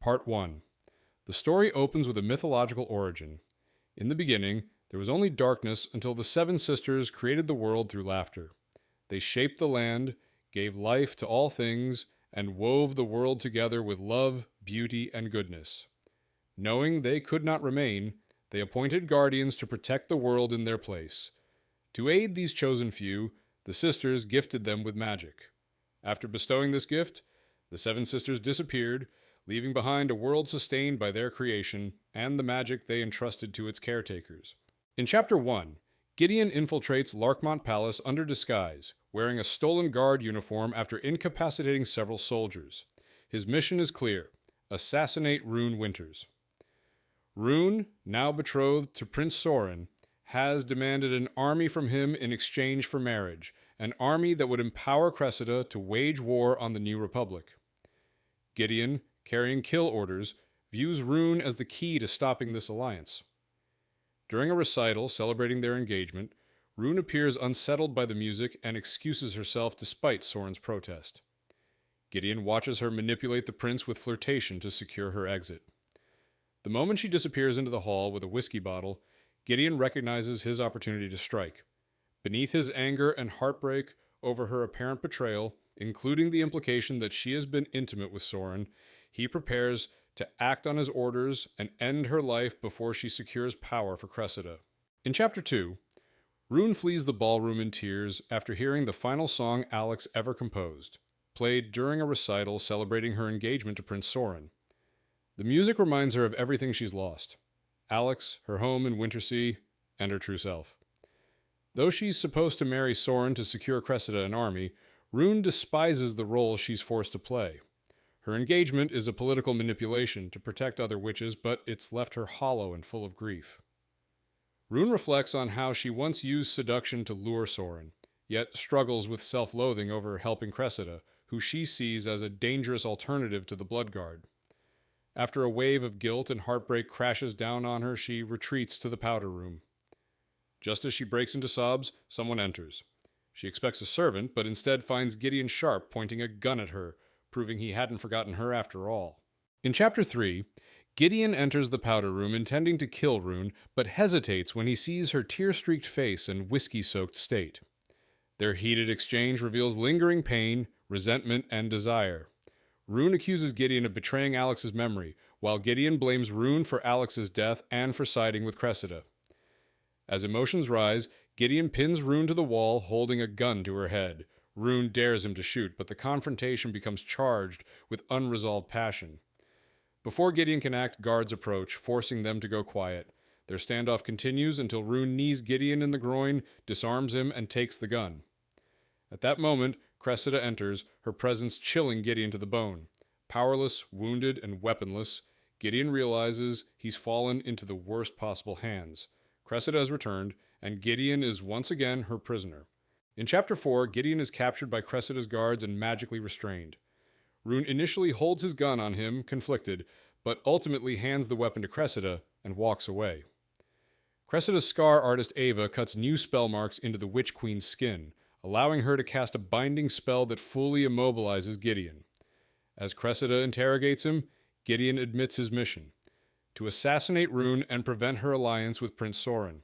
Part 1. The story opens with a mythological origin. In the beginning, there was only darkness until the seven sisters created the world through laughter. They shaped the land, gave life to all things, and wove the world together with love, beauty, and goodness. Knowing they could not remain, they appointed guardians to protect the world in their place. To aid these chosen few, the sisters gifted them with magic. After bestowing this gift, the seven sisters disappeared, leaving behind a world sustained by their creation and the magic they entrusted to its caretakers. In Chapter 1, Gideon infiltrates Larkmont Palace under disguise, wearing a stolen guard uniform after incapacitating several soldiers. His mission is clear: assassinate Rune Winters. Rune, now betrothed to Prince Soren, has demanded an army from him in exchange for marriage, an army that would empower Cressida to wage war on the New Republic. Gideon, carrying kill orders, views Rune as the key to stopping this alliance. During a recital celebrating their engagement, Rune appears unsettled by the music and excuses herself despite Soren's protest. Gideon watches her manipulate the prince with flirtation to secure her exit. The moment she disappears into the hall with a whiskey bottle, Gideon recognizes his opportunity to strike. Beneath his anger and heartbreak over her apparent betrayal, including the implication that she has been intimate with Soren, he prepares to act on his orders and end her life before she secures power for Cressida. In Chapter 2, Rune flees the ballroom in tears after hearing the final song Alex ever composed, played during a recital celebrating her engagement to Prince Soren. The music reminds her of everything she's lost: Alex, her home in Wintersea, and her true self. Though she's supposed to marry Soren to secure Cressida an army, Rune despises the role she's forced to play. Her engagement is a political manipulation to protect other witches, but it's left her hollow and full of grief. Rune reflects on how she once used seduction to lure Soren, yet struggles with self-loathing over helping Cressida, who she sees as a dangerous alternative to the Bloodguard. After a wave of guilt and heartbreak crashes down on her, she retreats to the powder room. Just as she breaks into sobs, someone enters. She expects a servant, but instead finds Gideon Sharpe pointing a gun at her, proving he hadn't forgotten her after all. In Chapter 3, Gideon enters the powder room intending to kill Rune, but hesitates when he sees her tear-streaked face and whiskey-soaked state. Their heated exchange reveals lingering pain, resentment, and desire. Rune accuses Gideon of betraying Alex's memory, while Gideon blames Rune for Alex's death and for siding with Cressida. As emotions rise, Gideon pins Rune to the wall, holding a gun to her head. Rune dares him to shoot, but the confrontation becomes charged with unresolved passion. Before Gideon can act, guards approach, forcing them to go quiet. Their standoff continues until Rune knees Gideon in the groin, disarms him, and takes the gun. At that moment, Cressida enters, her presence chilling Gideon to the bone. Powerless, wounded, and weaponless, Gideon realizes he's fallen into the worst possible hands. Cressida has returned, and Gideon is once again her prisoner. In Chapter 4, Gideon is captured by Cressida's guards and magically restrained. Rune initially holds his gun on him, conflicted, but ultimately hands the weapon to Cressida and walks away. Cressida's scar artist Ava cuts new spell marks into the Witch Queen's skin, allowing her to cast a binding spell that fully immobilizes Gideon. As Cressida interrogates him, Gideon admits his mission: to assassinate Rune and prevent her alliance with Prince Soren.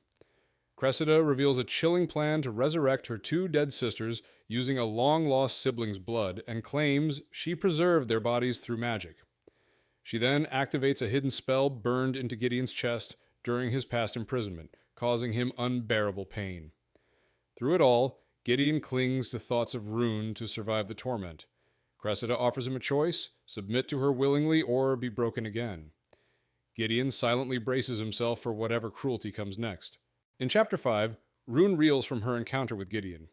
Cressida reveals a chilling plan to resurrect her two dead sisters using a long-lost sibling's blood and claims she preserved their bodies through magic. She then activates a hidden spell burned into Gideon's chest during his past imprisonment, causing him unbearable pain. Through it all, Gideon clings to thoughts of Rune to survive the torment. Cressida offers him a choice: submit to her willingly or be broken again. Gideon silently braces himself for whatever cruelty comes next. In Chapter 5, Rune reels from her encounter with Gideon.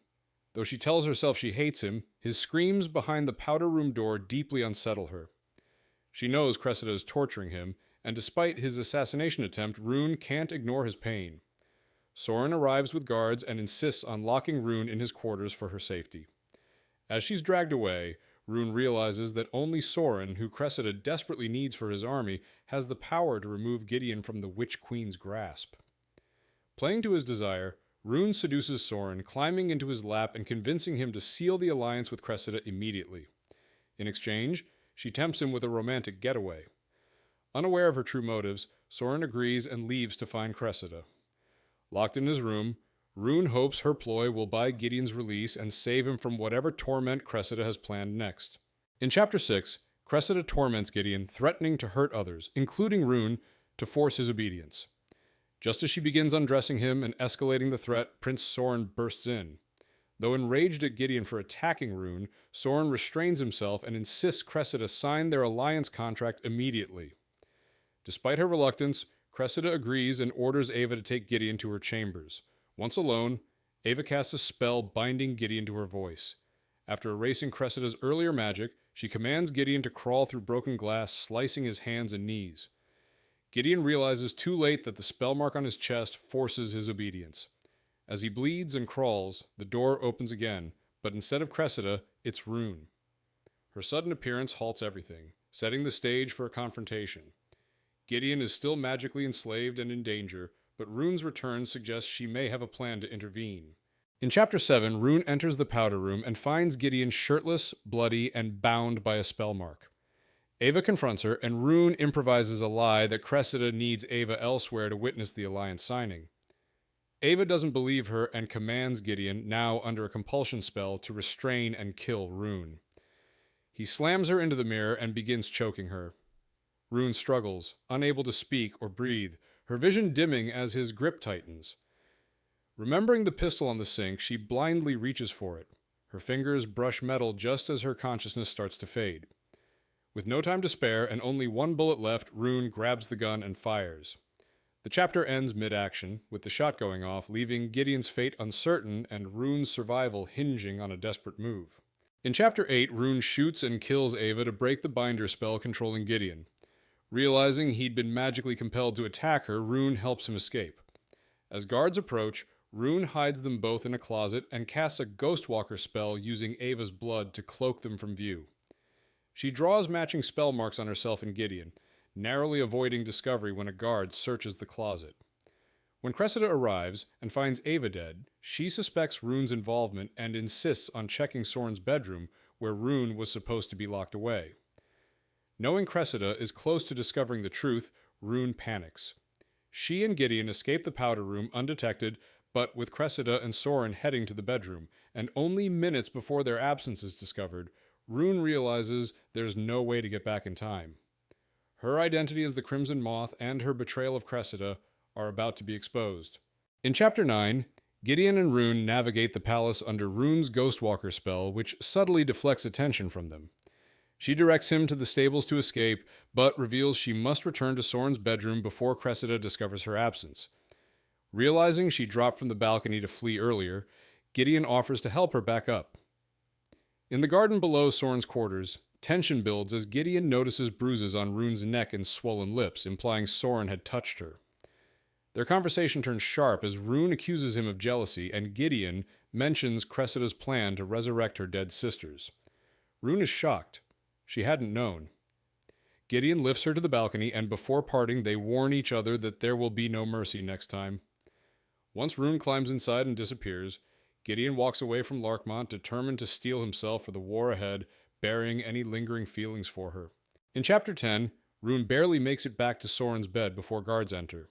Though she tells herself she hates him, his screams behind the powder room door deeply unsettle her. She knows Cressida is torturing him, and despite his assassination attempt, Rune can't ignore his pain. Soren arrives with guards and insists on locking Rune in his quarters for her safety. As she's dragged away, Rune realizes that only Soren, who Cressida desperately needs for his army, has the power to remove Gideon from the Witch Queen's grasp. Playing to his desire, Rune seduces Soren, climbing into his lap and convincing him to seal the alliance with Cressida immediately. In exchange, she tempts him with a romantic getaway. Unaware of her true motives, Soren agrees and leaves to find Cressida. Locked in his room, Rune hopes her ploy will buy Gideon's release and save him from whatever torment Cressida has planned next. In Chapter 6, Cressida torments Gideon, threatening to hurt others, including Rune, to force his obedience. Just as she begins undressing him and escalating the threat, Prince Soren bursts in. Though enraged at Gideon for attacking Rune, Soren restrains himself and insists Cressida sign their alliance contract immediately. Despite her reluctance, Cressida agrees and orders Ava to take Gideon to her chambers. Once alone, Ava casts a spell binding Gideon to her voice. After erasing Cressida's earlier magic, she commands Gideon to crawl through broken glass, slicing his hands and knees. Gideon realizes too late that the spell mark on his chest forces his obedience. As he bleeds and crawls, the door opens again, but instead of Cressida, it's Rune. Her sudden appearance halts everything, setting the stage for a confrontation. Gideon is still magically enslaved and in danger, but Rune's return suggests she may have a plan to intervene. In Chapter 7, Rune enters the powder room and finds Gideon shirtless, bloody, and bound by a spell mark. Ava confronts her, and Rune improvises a lie that Cressida needs Ava elsewhere to witness the alliance signing. Ava doesn't believe her and commands Gideon, now under a compulsion spell, to restrain and kill Rune. He slams her into the mirror and begins choking her. Rune struggles, unable to speak or breathe, her vision dimming as his grip tightens. Remembering the pistol on the sink, she blindly reaches for it. Her fingers brush metal just as her consciousness starts to fade. With no time to spare and only one bullet left, Rune grabs the gun and fires. The chapter ends mid-action, with the shot going off, leaving Gideon's fate uncertain and Rune's survival hinging on a desperate move. In Chapter 8, Rune shoots and kills Ava to break the binder spell controlling Gideon. Realizing he'd been magically compelled to attack her, Rune helps him escape. As guards approach, Rune hides them both in a closet and casts a Ghostwalker spell using Ava's blood to cloak them from view. She draws matching spell marks on herself and Gideon, narrowly avoiding discovery when a guard searches the closet. When Cressida arrives and finds Ava dead, she suspects Rune's involvement and insists on checking Soren's bedroom, where Rune was supposed to be locked away. Knowing Cressida is close to discovering the truth, Rune panics. She and Gideon escape the powder room undetected, but with Cressida and Soren heading to the bedroom, and only minutes before their absence is discovered, Rune realizes there's no way to get back in time. Her identity as the Crimson Moth and her betrayal of Cressida are about to be exposed. In Chapter 9, Gideon and Rune navigate the palace under Rune's Ghostwalker spell, which subtly deflects attention from them. She directs him to the stables to escape, but reveals she must return to Soren's bedroom before Cressida discovers her absence. Realizing she dropped from the balcony to flee earlier, Gideon offers to help her back up. In the garden below Soren's quarters, tension builds as Gideon notices bruises on Rune's neck and swollen lips, implying Soren had touched her. Their conversation turns sharp as Rune accuses him of jealousy, and Gideon mentions Cressida's plan to resurrect her dead sisters. Rune is shocked. She hadn't known. Gideon lifts her to the balcony, and before parting, they warn each other that there will be no mercy next time. Once Rune climbs inside and disappears, Gideon walks away from Larkmont, determined to steel himself for the war ahead, burying any lingering feelings for her. In Chapter 10, Rune barely makes it back to Soren's bed before guards enter.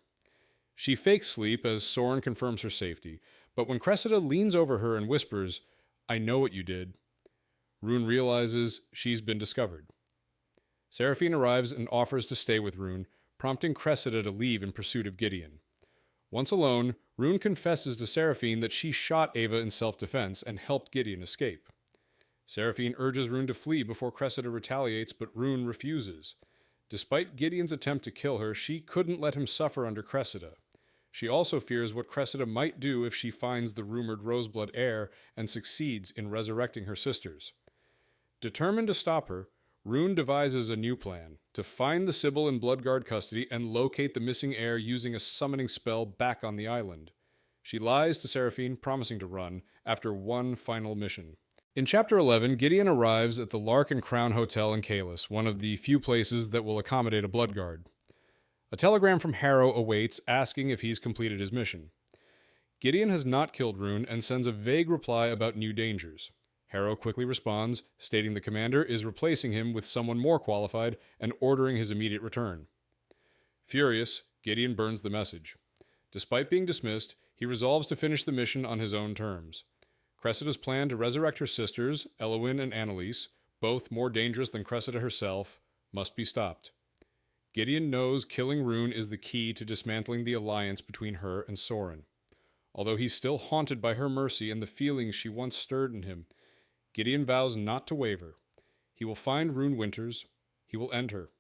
She fakes sleep as Soren confirms her safety, but when Cressida leans over her and whispers, "I know what you did," Rune realizes she's been discovered. Seraphine arrives and offers to stay with Rune, prompting Cressida to leave in pursuit of Gideon. Once alone, Rune confesses to Seraphine that she shot Ava in self-defense and helped Gideon escape. Seraphine urges Rune to flee before Cressida retaliates, but Rune refuses. Despite Gideon's attempt to kill her, she couldn't let him suffer under Cressida. She also fears what Cressida might do if she finds the rumored Roseblood heir and succeeds in resurrecting her sisters. Determined to stop her, Rune devises a new plan, to find the Sibyl in Bloodguard custody and locate the missing heir using a summoning spell back on the island. She lies to Seraphine, promising to run, after one final mission. In Chapter 11, Gideon arrives at the Lark and Crown Hotel in Kalis, one of the few places that will accommodate a Bloodguard. A telegram from Harrow awaits, asking if he's completed his mission. Gideon has not killed Rune and sends a vague reply about new dangers. Harrow quickly responds, stating the commander is replacing him with someone more qualified and ordering his immediate return. Furious, Gideon burns the message. Despite being dismissed, he resolves to finish the mission on his own terms. Cressida's plan to resurrect her sisters, Elowyn and Annalise, both more dangerous than Cressida herself, must be stopped. Gideon knows killing Rune is the key to dismantling the alliance between her and Soren. Although he's still haunted by her mercy and the feelings she once stirred in him, Gideon vows not to waver. He will find Rune Winters. He will end her,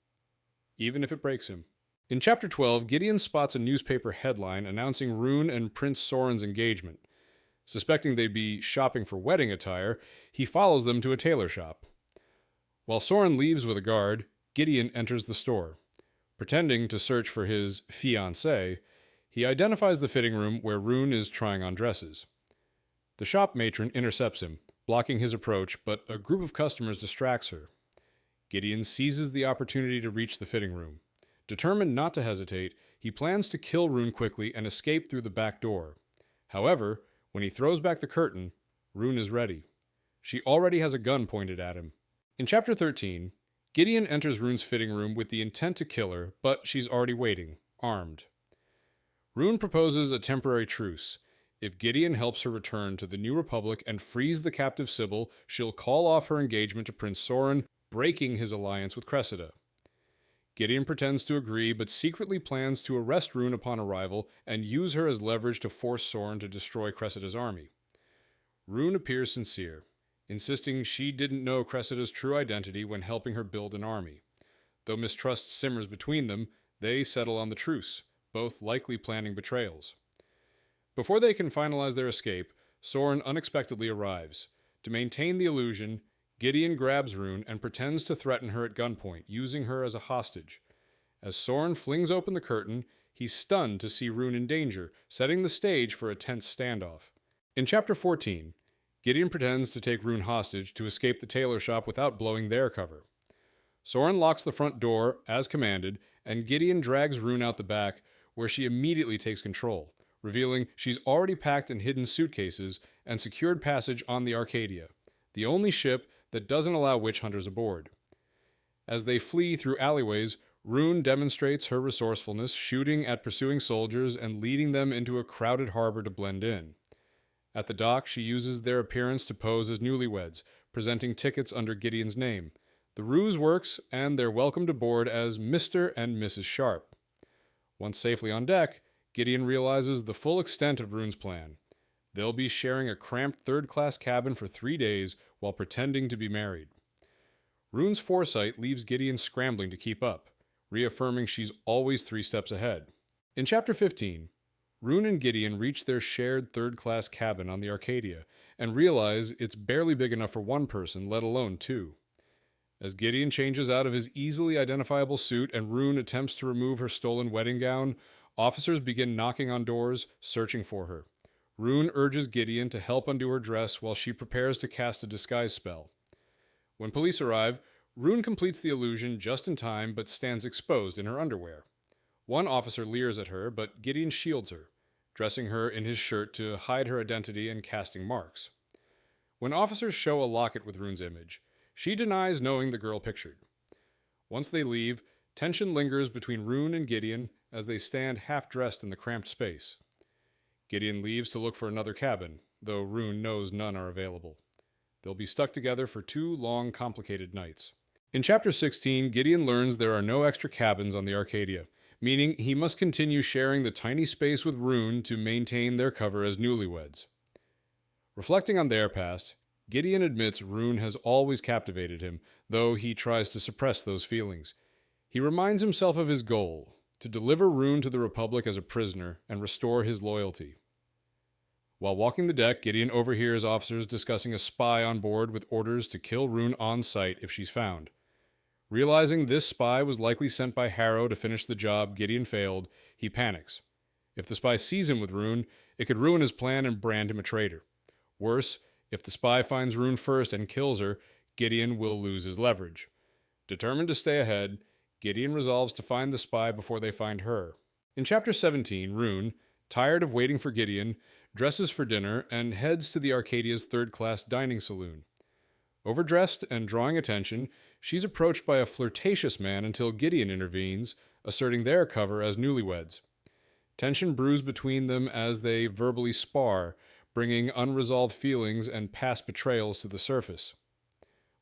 even if it breaks him. In Chapter 12, Gideon spots a newspaper headline announcing Rune and Prince Soren's engagement. Suspecting they'd be shopping for wedding attire, he follows them to a tailor shop. While Soren leaves with a guard, Gideon enters the store. Pretending to search for his fiancée, he identifies the fitting room where Rune is trying on dresses. The shop matron intercepts him, blocking his approach, but a group of customers distracts her. Gideon seizes the opportunity to reach the fitting room. Determined not to hesitate, he plans to kill Rune quickly and escape through the back door. However, when he throws back the curtain, Rune is ready. She already has a gun pointed at him. In Chapter 13, Gideon enters Rune's fitting room with the intent to kill her, but she's already waiting, armed. Rune proposes a temporary truce. If Gideon helps her return to the New Republic and frees the captive Sibyl, she'll call off her engagement to Prince Soren, breaking his alliance with Cressida. Gideon pretends to agree, but secretly plans to arrest Rune upon arrival and use her as leverage to force Soren to destroy Cressida's army. Rune appears sincere, insisting she didn't know Cressida's true identity when helping her build an army. Though mistrust simmers between them, they settle on the truce, both likely planning betrayals. Before they can finalize their escape, Soren unexpectedly arrives. To maintain the illusion, Gideon grabs Rune and pretends to threaten her at gunpoint, using her as a hostage. As Soren flings open the curtain, he's stunned to see Rune in danger, setting the stage for a tense standoff. In Chapter 14, Gideon pretends to take Rune hostage to escape the tailor shop without blowing their cover. Soren locks the front door, as commanded, and Gideon drags Rune out the back, where she immediately takes control, revealing she's already packed and hidden suitcases and secured passage on the Arcadia, the only ship that doesn't allow witch hunters aboard. As they flee through alleyways, Rune demonstrates her resourcefulness, shooting at pursuing soldiers and leading them into a crowded harbor to blend in. At the dock, she uses their appearance to pose as newlyweds, presenting tickets under Gideon's name. The ruse works, and they're welcomed aboard as Mr. and Mrs. Sharpe. Once safely on deck, Gideon realizes the full extent of Rune's plan. They'll be sharing a cramped third-class cabin for 3 days while pretending to be married. Rune's foresight leaves Gideon scrambling to keep up, reaffirming she's always 3 steps ahead. In Chapter 15, Rune and Gideon reach their shared third-class cabin on the Arcadia and realize it's barely big enough for one person, let alone 2. As Gideon changes out of his easily identifiable suit and Rune attempts to remove her stolen wedding gown, officers begin knocking on doors, searching for her. Rune urges Gideon to help undo her dress while she prepares to cast a disguise spell. When police arrive, Rune completes the illusion just in time but stands exposed in her underwear. One officer leers at her, but Gideon shields her, dressing her in his shirt to hide her identity and casting marks. When officers show a locket with Rune's image, she denies knowing the girl pictured. Once they leave, tension lingers between Rune and Gideon as they stand half-dressed in the cramped space. Gideon leaves to look for another cabin, though Rune knows none are available. They'll be stuck together for 2 long, complicated nights. In Chapter 16, Gideon learns there are no extra cabins on the Arcadia, meaning he must continue sharing the tiny space with Rune to maintain their cover as newlyweds. Reflecting on their past, Gideon admits Rune has always captivated him, though he tries to suppress those feelings. He reminds himself of his goal, to deliver Rune to the Republic as a prisoner and restore his loyalty. While walking the deck, Gideon overhears officers discussing a spy on board with orders to kill Rune on sight if she's found. Realizing this spy was likely sent by Harrow to finish the job Gideon failed, he panics. If the spy sees him with Rune, it could ruin his plan and brand him a traitor. Worse, if the spy finds Rune first and kills her, Gideon will lose his leverage. Determined to stay ahead, Gideon resolves to find the spy before they find her. In Chapter 17, Rune, tired of waiting for Gideon, dresses for dinner and heads to the Arcadia's third-class dining saloon. Overdressed and drawing attention, she's approached by a flirtatious man until Gideon intervenes, asserting their cover as newlyweds. Tension brews between them as they verbally spar, bringing unresolved feelings and past betrayals to the surface.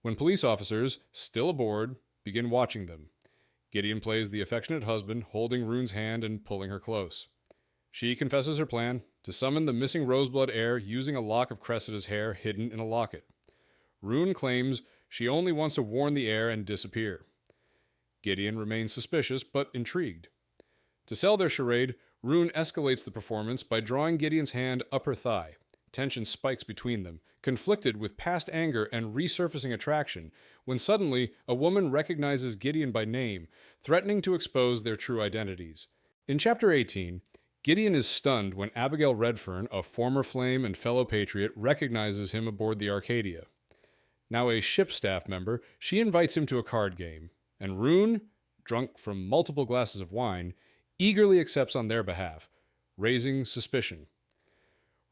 When police officers, still aboard, begin watching them, Gideon plays the affectionate husband, holding Rune's hand and pulling her close. She confesses her plan to summon the missing Roseblood heir using a lock of Cressida's hair hidden in a locket. Rune claims she only wants to warn the heir and disappear. Gideon remains suspicious but intrigued. To sell their charade, Rune escalates the performance by drawing Gideon's hand up her thigh. Tension spikes between them, conflicted with past anger and resurfacing attraction, when suddenly a woman recognizes Gideon by name, threatening to expose their true identities. In Chapter 18, Gideon is stunned when Abigail Redfern, a former flame and fellow patriot, recognizes him aboard the Arcadia. Now a ship staff member, she invites him to a card game, and Rune, drunk from multiple glasses of wine, eagerly accepts on their behalf, raising suspicion.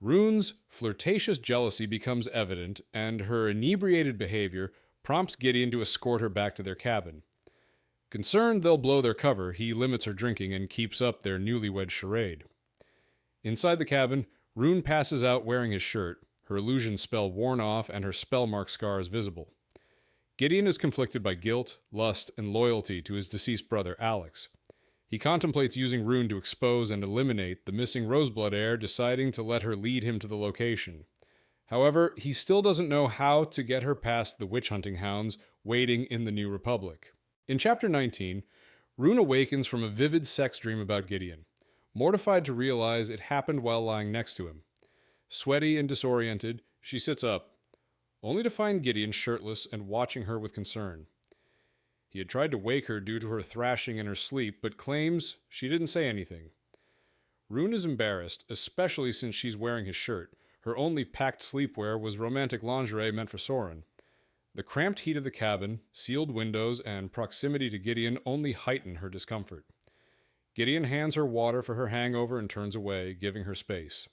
Rune's flirtatious jealousy becomes evident, and her inebriated behavior prompts Gideon to escort her back to their cabin. Concerned they'll blow their cover, he limits her drinking and keeps up their newlywed charade. Inside the cabin, Rune passes out wearing his shirt, her illusion spell worn off and her spell mark scars visible. Gideon is conflicted by guilt, lust, and loyalty to his deceased brother, Alex. He contemplates using Rune to expose and eliminate the missing Roseblood heir, deciding to let her lead him to the location. However, he still doesn't know how to get her past the witch-hunting hounds waiting in the New Republic. In Chapter 19, Rune awakens from a vivid sex dream about Gideon, mortified to realize it happened while lying next to him. Sweaty and disoriented, she sits up, only to find Gideon shirtless and watching her with concern. He had tried to wake her due to her thrashing in her sleep, but claims she didn't say anything. Rune is embarrassed, especially since she's wearing his shirt. Her only packed sleepwear was romantic lingerie meant for Soren. The cramped heat of the cabin, sealed windows, and proximity to Gideon only heighten her discomfort. Gideon hands her water for her hangover and turns away, giving her space.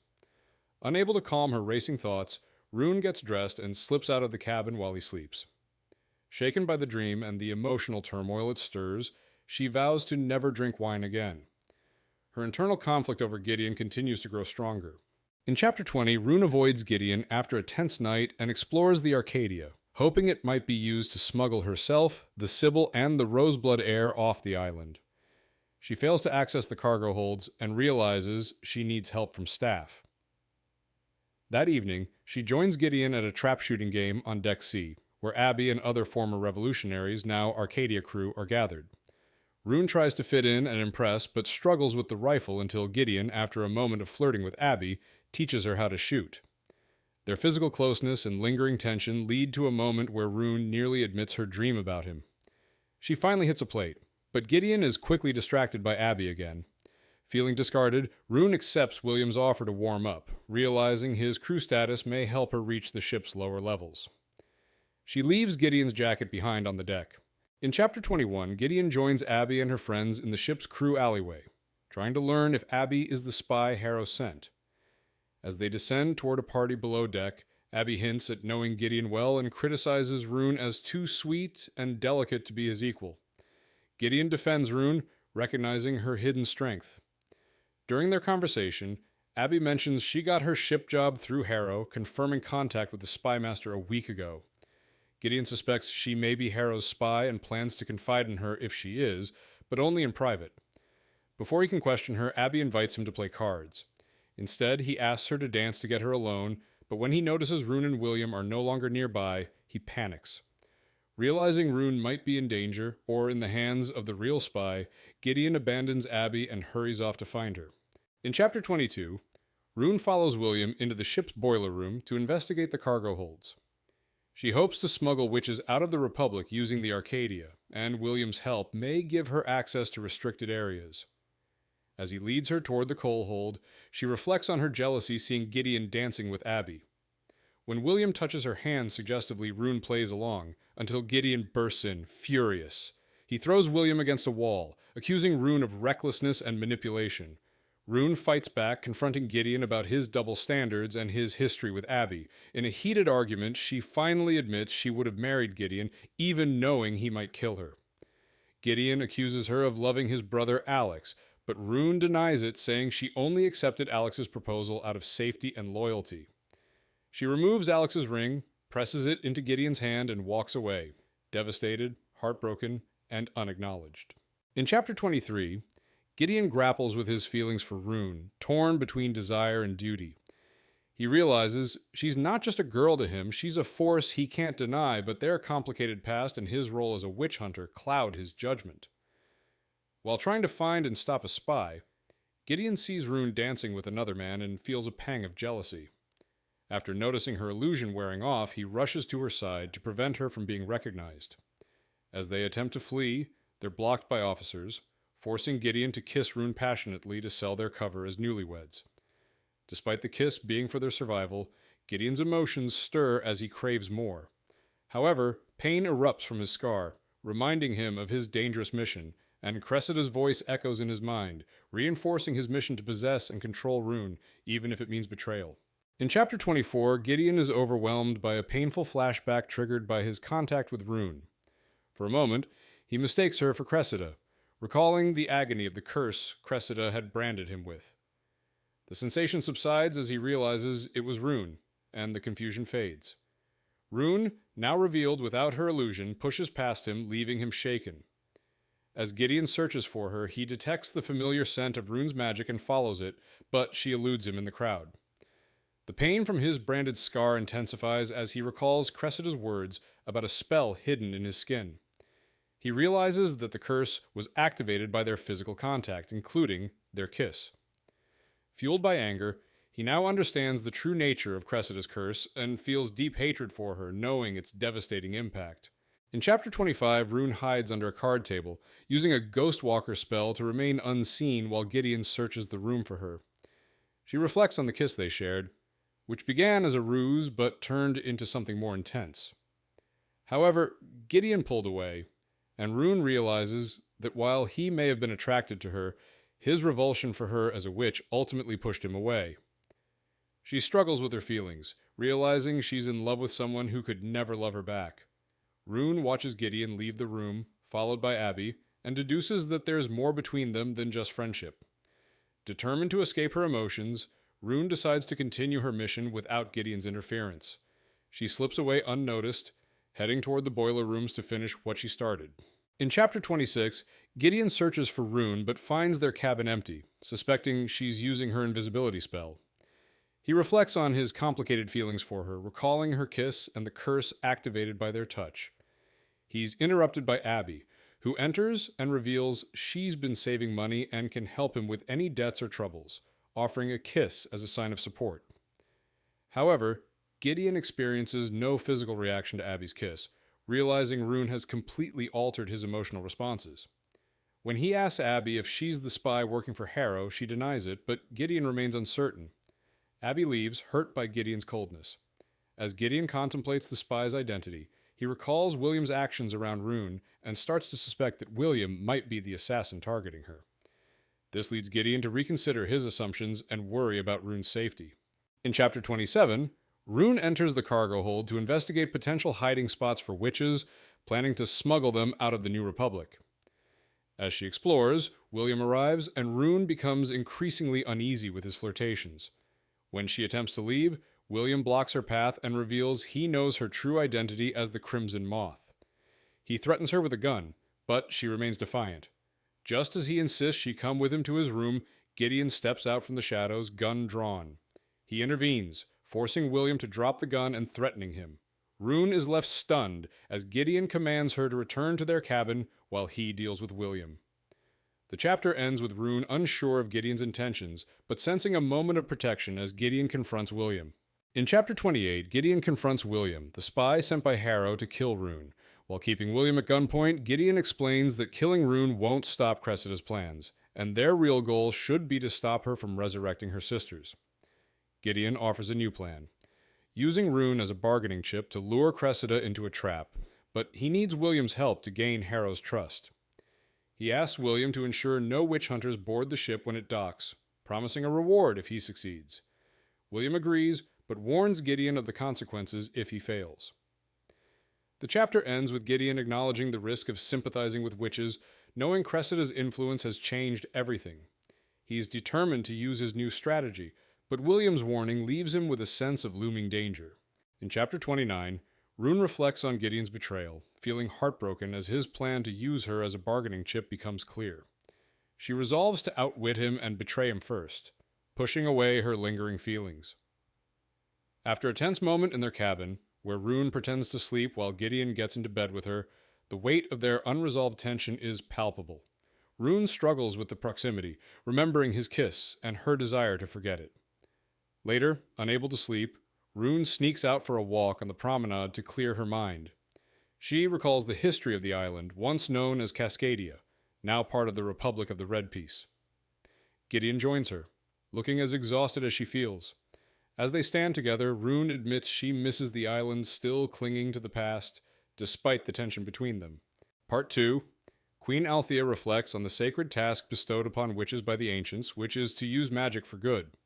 Unable to calm her racing thoughts, Rune gets dressed and slips out of the cabin while he sleeps. Shaken by the dream and the emotional turmoil it stirs, she vows to never drink wine again. Her internal conflict over Gideon continues to grow stronger. In Chapter 20, Rune avoids Gideon after a tense night and explores the Arcadia, hoping it might be used to smuggle herself, the Sibyl, and the Roseblood heir off the island. She fails to access the cargo holds and realizes she needs help from staff. That evening, she joins Gideon at a trap shooting game on Deck C, where Abby and other former revolutionaries, now Arcadia crew, are gathered. Rune tries to fit in and impress, but struggles with the rifle until Gideon, after a moment of flirting with Abby, teaches her how to shoot. Their physical closeness and lingering tension lead to a moment where Rune nearly admits her dream about him. She finally hits a plate, but Gideon is quickly distracted by Abby again. Feeling discarded, Rune accepts William's offer to warm up, realizing his crew status may help her reach the ship's lower levels. She leaves Gideon's jacket behind on the deck. In Chapter 21, Gideon joins Abby and her friends in the ship's crew alleyway, trying to learn if Abby is the spy Harrow sent. As they descend toward a party below deck, Abby hints at knowing Gideon well and criticizes Rune as too sweet and delicate to be his equal. Gideon defends Rune, recognizing her hidden strength. During their conversation, Abby mentions she got her ship job through Harrow, confirming contact with the spy master a week ago. Gideon suspects she may be Harrow's spy and plans to confide in her if she is, but only in private. Before he can question her, Abby invites him to play cards. Instead, he asks her to dance to get her alone, but when he notices Rune and William are no longer nearby, he panics. Realizing Rune might be in danger, or in the hands of the real spy, Gideon abandons Abby and hurries off to find her. In Chapter 22, Rune follows William into the ship's boiler room to investigate the cargo holds. She hopes to smuggle witches out of the Republic using the Arcadia, and William's help may give her access to restricted areas. As he leads her toward the coal hold, she reflects on her jealousy seeing Gideon dancing with Abby. When William touches her hand suggestively, Rune plays along, until Gideon bursts in, furious. He throws William against a wall, accusing Rune of recklessness and manipulation. Rune fights back, confronting Gideon about his double standards and his history with Abby. In a heated argument, she finally admits she would have married Gideon, even knowing he might kill her. Gideon accuses her of loving his brother Alex, but Rune denies it, saying she only accepted Alex's proposal out of safety and loyalty. She removes Alex's ring, presses it into Gideon's hand, and walks away, devastated, heartbroken, and unacknowledged. In Chapter 23, Gideon grapples with his feelings for Rune, torn between desire and duty. He realizes she's not just a girl to him, she's a force he can't deny, but their complicated past and his role as a witch hunter cloud his judgment. While trying to find and stop a spy, Gideon sees Rune dancing with another man and feels a pang of jealousy. After noticing her illusion wearing off, he rushes to her side to prevent her from being recognized. As they attempt to flee, they're blocked by officers, forcing Gideon to kiss Rune passionately to sell their cover as newlyweds. Despite the kiss being for their survival, Gideon's emotions stir as he craves more. However, pain erupts from his scar, reminding him of his dangerous mission, and Cressida's voice echoes in his mind, reinforcing his mission to possess and control Rune, even if it means betrayal. In Chapter 24, Gideon is overwhelmed by a painful flashback triggered by his contact with Rune. For a moment, he mistakes her for Cressida, recalling the agony of the curse Cressida had branded him with. The sensation subsides as he realizes it was Rune, and the confusion fades. Rune, now revealed without her illusion, pushes past him, leaving him shaken. As Gideon searches for her, he detects the familiar scent of Rune's magic and follows it, but she eludes him in the crowd. The pain from his branded scar intensifies as he recalls Cressida's words about a spell hidden in his skin. He realizes that the curse was activated by their physical contact, including their kiss. Fueled by anger, he now understands the true nature of Cressida's curse and feels deep hatred for her, knowing its devastating impact. In Chapter 25, Rune hides under a card table, using a Ghostwalker spell to remain unseen while Gideon searches the room for her. She reflects on the kiss they shared, which began as a ruse but turned into something more intense. However, Gideon pulled away, and Rune realizes that while he may have been attracted to her, his revulsion for her as a witch ultimately pushed him away. She struggles with her feelings, realizing she's in love with someone who could never love her back. Rune watches Gideon leave the room, followed by Abby, and deduces that there's more between them than just friendship. Determined to escape her emotions, Rune decides to continue her mission without Gideon's interference. She slips away unnoticed, heading toward the boiler rooms to finish what she started. In Chapter 26, Gideon searches for Rune but finds their cabin empty, suspecting she's using her invisibility spell. He reflects on his complicated feelings for her, recalling her kiss and the curse activated by their touch. He's interrupted by Abby, who enters and reveals she's been saving money and can help him with any debts or troubles, offering a kiss as a sign of support. However, Gideon experiences no physical reaction to Abby's kiss, realizing Rune has completely altered his emotional responses. When he asks Abby if she's the spy working for Harrow, she denies it, but Gideon remains uncertain. Abby leaves, hurt by Gideon's coldness. As Gideon contemplates the spy's identity, he recalls William's actions around Rune and starts to suspect that William might be the assassin targeting her. This leads Gideon to reconsider his assumptions and worry about Rune's safety. In Chapter 27, Rune enters the cargo hold to investigate potential hiding spots for witches, planning to smuggle them out of the New Republic. As she explores, William arrives, and Rune becomes increasingly uneasy with his flirtations. When she attempts to leave, William blocks her path and reveals he knows her true identity as the Crimson Moth. He threatens her with a gun, but she remains defiant. Just as he insists she come with him to his room, Gideon steps out from the shadows, gun drawn. He intervenes, forcing William to drop the gun and threatening him. Rune is left stunned as Gideon commands her to return to their cabin while he deals with William. The chapter ends with Rune unsure of Gideon's intentions, but sensing a moment of protection as Gideon confronts William. In Chapter 28, Gideon confronts William, the spy sent by Harrow to kill Rune. While keeping William at gunpoint, Gideon explains that killing Rune won't stop Cressida's plans, and their real goal should be to stop her from resurrecting her sisters. Gideon offers a new plan, using Rune as a bargaining chip to lure Cressida into a trap, but he needs William's help to gain Harrow's trust. He asks William to ensure no witch hunters board the ship when it docks, promising a reward if he succeeds. William agrees, but warns Gideon of the consequences if he fails. The chapter ends with Gideon acknowledging the risk of sympathizing with witches, knowing Cressida's influence has changed everything. He is determined to use his new strategy, but William's warning leaves him with a sense of looming danger. In chapter 29, Rune reflects on Gideon's betrayal, feeling heartbroken as his plan to use her as a bargaining chip becomes clear. She resolves to outwit him and betray him first, pushing away her lingering feelings. After a tense moment in their cabin, where Rune pretends to sleep while Gideon gets into bed with her, the weight of their unresolved tension is palpable. Rune struggles with the proximity, remembering his kiss and her desire to forget it. Later, unable to sleep, Rune sneaks out for a walk on the promenade to clear her mind. She recalls the history of the island, once known as Cascadia, now part of the Republic of the Red Peace. Gideon joins her, looking as exhausted as she feels. As they stand together, Rune admits she misses the island still clinging to the past, despite the tension between them. Part 2. Queen Althea reflects on the sacred task bestowed upon witches by the ancients, which is to use magic for good.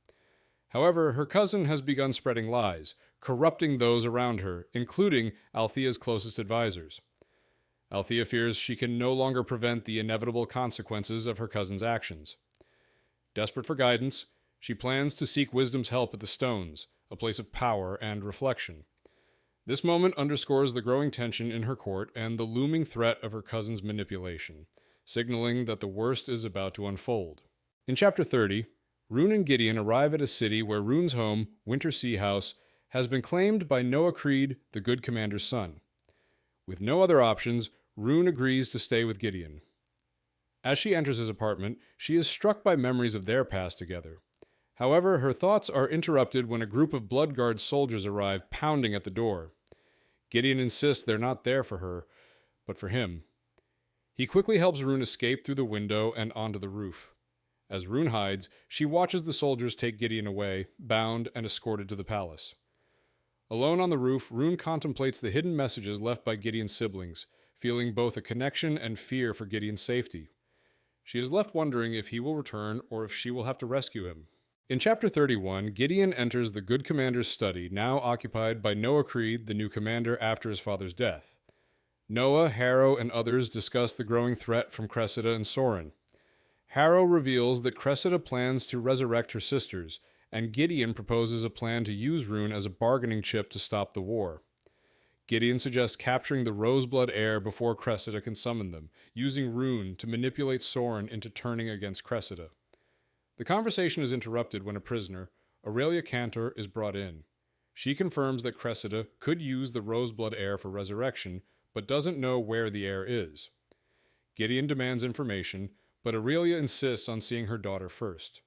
However, her cousin has begun spreading lies, corrupting those around her, including Althea's closest advisors. Althea fears she can no longer prevent the inevitable consequences of her cousin's actions. Desperate for guidance, she plans to seek wisdom's help at the stones, a place of power and reflection. This moment underscores the growing tension in her court and the looming threat of her cousin's manipulation, signaling that the worst is about to unfold. In chapter 30, Rune and Gideon arrive at a city where Rune's home, Winter Sea House, has been claimed by Noah Creed, the good commander's son. With no other options, Rune agrees to stay with Gideon. As she enters his apartment, she is struck by memories of their past together. However, her thoughts are interrupted when a group of Blood Guard soldiers arrive, pounding at the door. Gideon insists they're not there for her, but for him. He quickly helps Rune escape through the window and onto the roof. As Rune hides, she watches the soldiers take Gideon away, bound and escorted to the palace. Alone on the roof, Rune contemplates the hidden messages left by Gideon's siblings, feeling both a connection and fear for Gideon's safety. She is left wondering if he will return or if she will have to rescue him. In chapter 31, Gideon enters the good commander's study, now occupied by Noah Creed, the new commander after his father's death. Noah, Harrow, and others discuss the growing threat from Cressida and Soren. Harrow reveals that Cressida plans to resurrect her sisters, and Gideon proposes a plan to use Rune as a bargaining chip to stop the war. Gideon suggests capturing the Roseblood heir before Cressida can summon them, using Rune to manipulate Soren into turning against Cressida. The conversation is interrupted when a prisoner, Aurelia Cantor, is brought in. She confirms that Cressida could use the Roseblood heir for resurrection, but doesn't know where the heir is. Gideon demands information, but Aurelia insists on seeing her daughter first.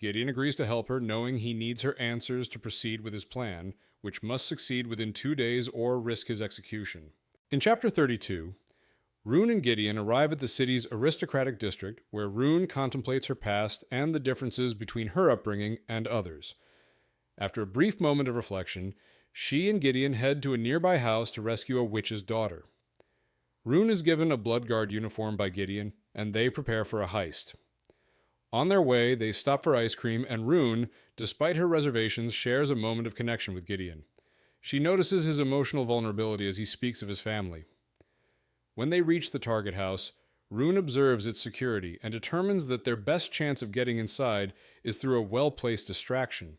Gideon agrees to help her, knowing he needs her answers to proceed with his plan, which must succeed within 2 days or risk his execution. In chapter 32, Rune and Gideon arrive at the city's aristocratic district, where Rune contemplates her past and the differences between her upbringing and others. After a brief moment of reflection, she and Gideon head to a nearby house to rescue a witch's daughter. Rune is given a Blood Guard uniform by Gideon, and they prepare for a heist. On their way, they stop for ice cream, and Rune, despite her reservations, shares a moment of connection with Gideon. She notices his emotional vulnerability as he speaks of his family. When they reach the target house, Rune observes its security and determines that their best chance of getting inside is through a well-placed distraction.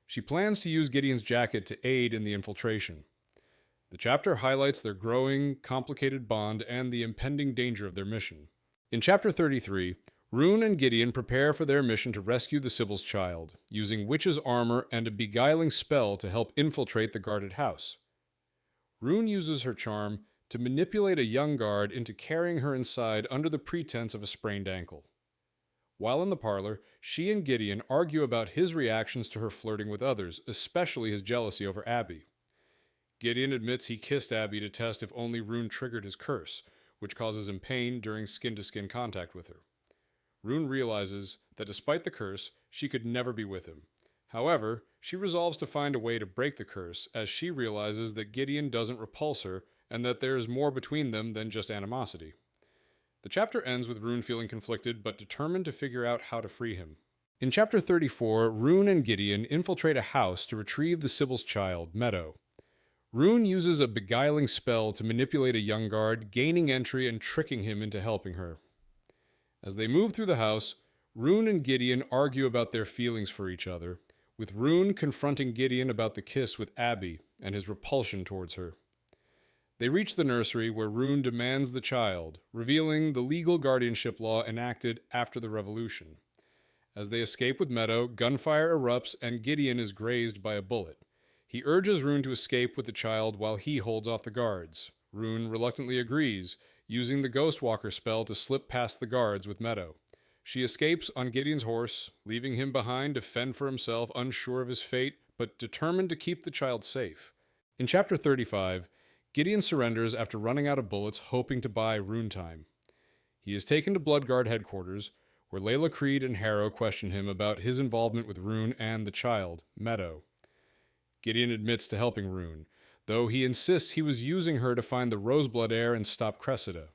She plans to use Gideon's jacket to aid in the infiltration. The chapter highlights their growing, complicated bond and the impending danger of their mission. In chapter 33, Rune and Gideon prepare for their mission to rescue the Sibyl's child, using witch's armor and a beguiling spell to help infiltrate the guarded house. Rune uses her charm to manipulate a young guard into carrying her inside under the pretense of a sprained ankle. While in the parlor, she and Gideon argue about his reactions to her flirting with others, especially his jealousy over Abby. Gideon admits he kissed Abby to test if only Rune triggered his curse, which causes him pain during skin-to-skin contact with her. Rune realizes that despite the curse, she could never be with him. However, she resolves to find a way to break the curse, as she realizes that Gideon doesn't repulse her and that there is more between them than just animosity. The chapter ends with Rune feeling conflicted but determined to figure out how to free him. In Chapter 34, Rune and Gideon infiltrate a house to retrieve the Sibyl's child, Meadow. Rune uses a beguiling spell to manipulate a young guard, gaining entry and tricking him into helping her. As they move through the house, Rune and Gideon argue about their feelings for each other, with Rune confronting Gideon about the kiss with Abby and his repulsion towards her. They reach the nursery where Rune demands the child, revealing the legal guardianship law enacted after the revolution. As they escape with Meadow, gunfire erupts and Gideon is grazed by a bullet. He urges Rune to escape with the child while he holds off the guards. Rune reluctantly agrees, using the Ghostwalker spell to slip past the guards with Meadow. She escapes on Gideon's horse, leaving him behind to fend for himself, unsure of his fate, but determined to keep the child safe. In Chapter 35, Gideon surrenders after running out of bullets, hoping to buy Rune time. He is taken to Bloodguard headquarters, where Layla Creed and Harrow question him about his involvement with Rune and the child, Meadow. Gideon admits to helping Rune, though he insists he was using her to find the Roseblood heir and stop Cressida.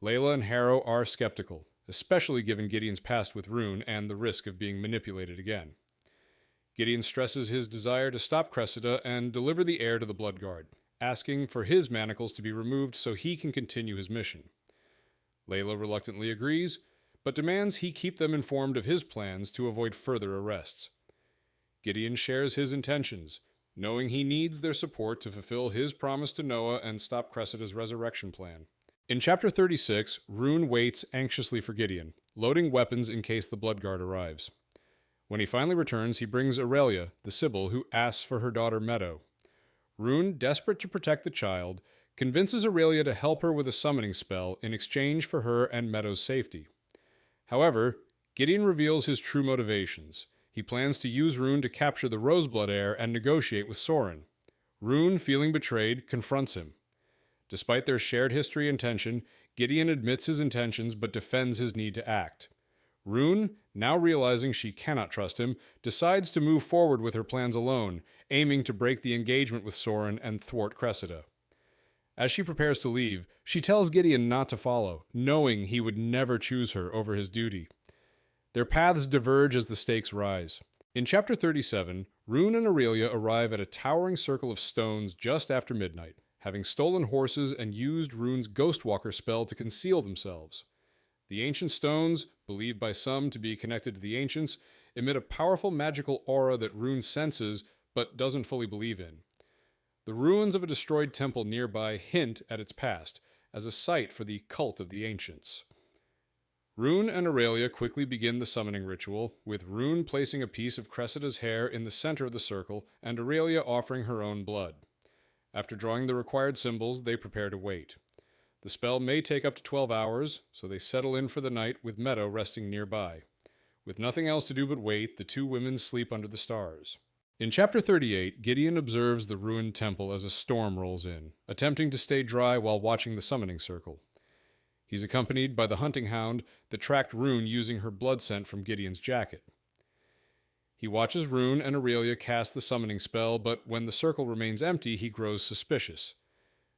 Layla and Harrow are skeptical, especially given Gideon's past with Rune and the risk of being manipulated again. Gideon stresses his desire to stop Cressida and deliver the heir to the Bloodguard, asking for his manacles to be removed so he can continue his mission. Layla reluctantly agrees, but demands he keep them informed of his plans to avoid further arrests. Gideon shares his intentions, knowing he needs their support to fulfill his promise to Noah and stop Cressida's resurrection plan. In Chapter 36, Rune waits anxiously for Gideon, loading weapons in case the Bloodguard arrives. When he finally returns, he brings Aurelia, the Sibyl, who asks for her daughter Meadow. Rune, desperate to protect the child, convinces Aurelia to help her with a summoning spell in exchange for her and Meadow's safety. However, Gideon reveals his true motivations. He plans to use Rune to capture the Roseblood heir and negotiate with Soren. Rune, feeling betrayed, confronts him. Despite their shared history and tension, Gideon admits his intentions but defends his need to act. Rune, now realizing she cannot trust him, decides to move forward with her plans alone, aiming to break the engagement with Soren and thwart Cressida. As she prepares to leave, she tells Gideon not to follow, knowing he would never choose her over his duty. Their paths diverge as the stakes rise. In Chapter 37, Rune and Aurelia arrive at a towering circle of stones just after midnight, having stolen horses and used Rune's Ghostwalker spell to conceal themselves. The ancient stones, believed by some to be connected to the ancients, emit a powerful magical aura that Rune senses but doesn't fully believe in. The ruins of a destroyed temple nearby hint at its past, as a site for the cult of the ancients. Rune and Aurelia quickly begin the summoning ritual, with Rune placing a piece of Cressida's hair in the center of the circle and Aurelia offering her own blood. After drawing the required symbols, they prepare to wait. The spell may take up to 12 hours, so they settle in for the night with Meadow resting nearby. With nothing else to do but wait, the two women sleep under the stars. In Chapter 38, Gideon observes the ruined temple as a storm rolls in, attempting to stay dry while watching the summoning circle. He's accompanied by the hunting hound that tracked Rune using her blood scent from Gideon's jacket. He watches Rune and Aurelia cast the summoning spell, but when the circle remains empty, he grows suspicious.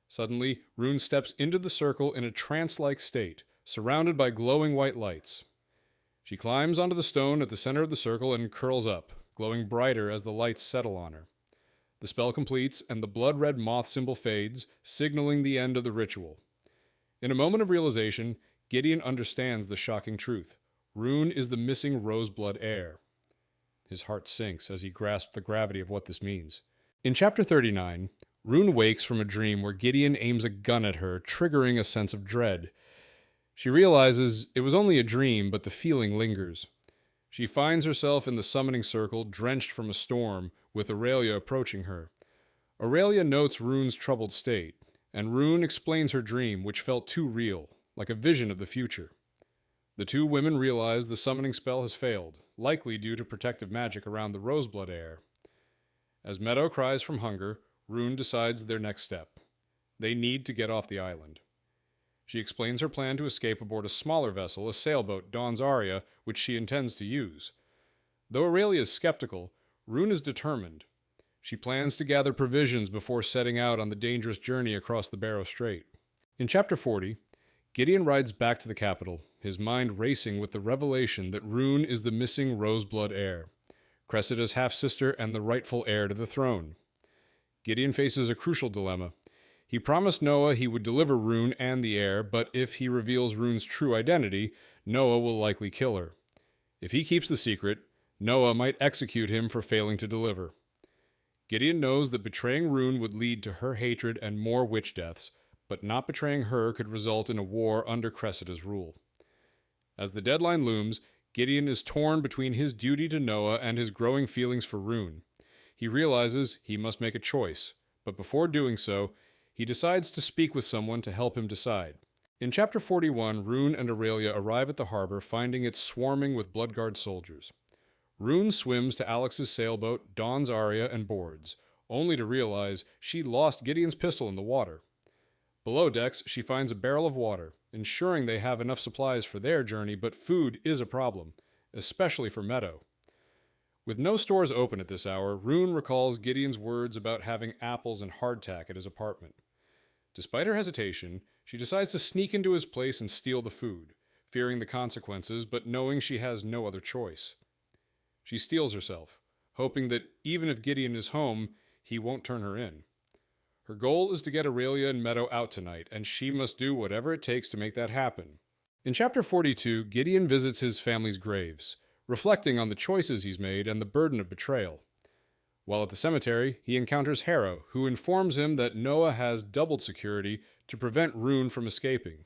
Suddenly, Rune steps into the circle in a trance-like state, surrounded by glowing white lights. She climbs onto the stone at the center of the circle and curls up, glowing brighter as the lights settle on her. The spell completes, and the blood-red moth symbol fades, signaling the end of the ritual. In a moment of realization, Gideon understands the shocking truth. Rune is the missing Roseblood heir. His heart sinks as he grasps the gravity of what this means. In Chapter 39, Rune wakes from a dream where Gideon aims a gun at her, triggering a sense of dread. She realizes it was only a dream, but the feeling lingers. She finds herself in the summoning circle, drenched from a storm, with Aurelia approaching her. Aurelia notes Rune's troubled state, and Rune explains her dream, which felt too real, like a vision of the future. The two women realize the summoning spell has failed, likely due to protective magic around the Roseblood heir. As Meadow cries from hunger, Rune decides their next step. They need to get off the island. She explains her plan to escape aboard a smaller vessel, a sailboat, Dawn's Aria, which she intends to use. Though Aurelia is skeptical, Rune is determined. She plans to gather provisions before setting out on the dangerous journey across the Barrow Strait. In Chapter 40, Gideon rides back to the capital, his mind racing with the revelation that Rune is the missing Roseblood heir, Cressida's half-sister and the rightful heir to the throne. Gideon faces a crucial dilemma. He promised Noah he would deliver Rune and the heir, but if he reveals Rune's true identity, Noah will likely kill her. If he keeps the secret, Noah might execute him for failing to deliver. Gideon knows that betraying Rune would lead to her hatred and more witch deaths, but not betraying her could result in a war under Cressida's rule. As the deadline looms, Gideon is torn between his duty to Noah and his growing feelings for Rune. He realizes he must make a choice, but before doing so, he decides to speak with someone to help him decide. In Chapter 41, Rune and Aurelia arrive at the harbor, finding it swarming with Bloodguard soldiers. Rune swims to Alex's sailboat, dons Arya, and boards, only to realize she lost Gideon's pistol in the water. Below decks, she finds a barrel of water, ensuring they have enough supplies for their journey, but food is a problem, especially for Meadow. With no stores open at this hour, Rune recalls Gideon's words about having apples and hardtack at his apartment. Despite her hesitation, she decides to sneak into his place and steal the food, fearing the consequences, but knowing she has no other choice. She steels herself, hoping that even if Gideon is home, he won't turn her in. Her goal is to get Aurelia and Meadow out tonight, and she must do whatever it takes to make that happen. In Chapter 42, Gideon visits his family's graves, reflecting on the choices he's made and the burden of betrayal. While at the cemetery, he encounters Harrow, who informs him that Noah has doubled security to prevent Rune from escaping.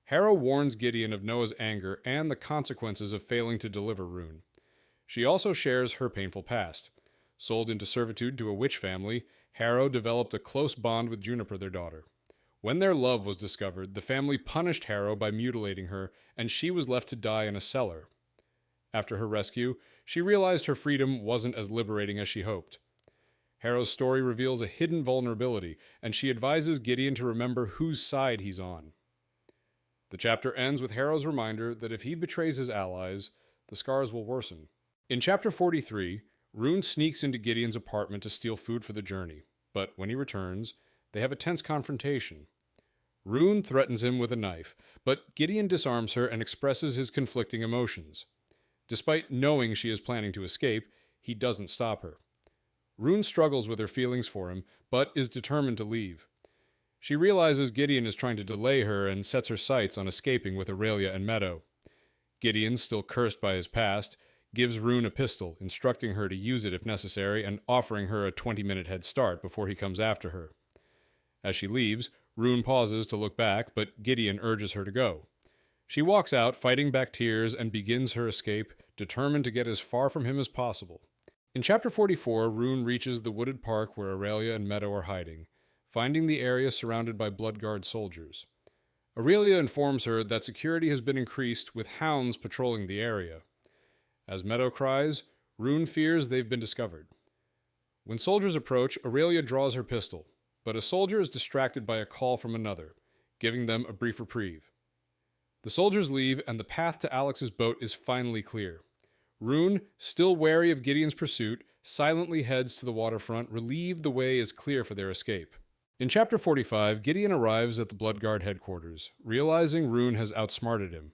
Harrow warns Gideon of Noah's anger and the consequences of failing to deliver Rune. She also shares her painful past. Sold into servitude to a witch family, Harrow developed a close bond with Juniper, their daughter. When their love was discovered, the family punished Harrow by mutilating her, and she was left to die in a cellar. After her rescue, she realized her freedom wasn't as liberating as she hoped. Harrow's story reveals a hidden vulnerability, and she advises Gideon to remember whose side he's on. The chapter ends with Harrow's reminder that if he betrays his allies, the scars will worsen. In Chapter 43, Rune sneaks into Gideon's apartment to steal food for the journey, but when he returns, they have a tense confrontation. Rune threatens him with a knife, but Gideon disarms her and expresses his conflicting emotions. Despite knowing she is planning to escape, he doesn't stop her. Rune struggles with her feelings for him, but is determined to leave. She realizes Gideon is trying to delay her and sets her sights on escaping with Aurelia and Meadow. Gideon, still cursed by his past, gives Rune a pistol, instructing her to use it if necessary and offering her a 20-minute head start before he comes after her. As she leaves, Rune pauses to look back, but Gideon urges her to go. She walks out, fighting back tears, and begins her escape, determined to get as far from him as possible. In Chapter 44, Rune reaches the wooded park where Aurelia and Meadow are hiding, finding the area surrounded by Bloodguard soldiers. Aurelia informs her that security has been increased with hounds patrolling the area. As Meadow cries, Rune fears they've been discovered. When soldiers approach, Aurelia draws her pistol, but a soldier is distracted by a call from another, giving them a brief reprieve. The soldiers leave, and the path to Alex's boat is finally clear. Rune, still wary of Gideon's pursuit, silently heads to the waterfront, relieved the way is clear for their escape. In Chapter 45, Gideon arrives at the Bloodguard headquarters, realizing Rune has outsmarted him.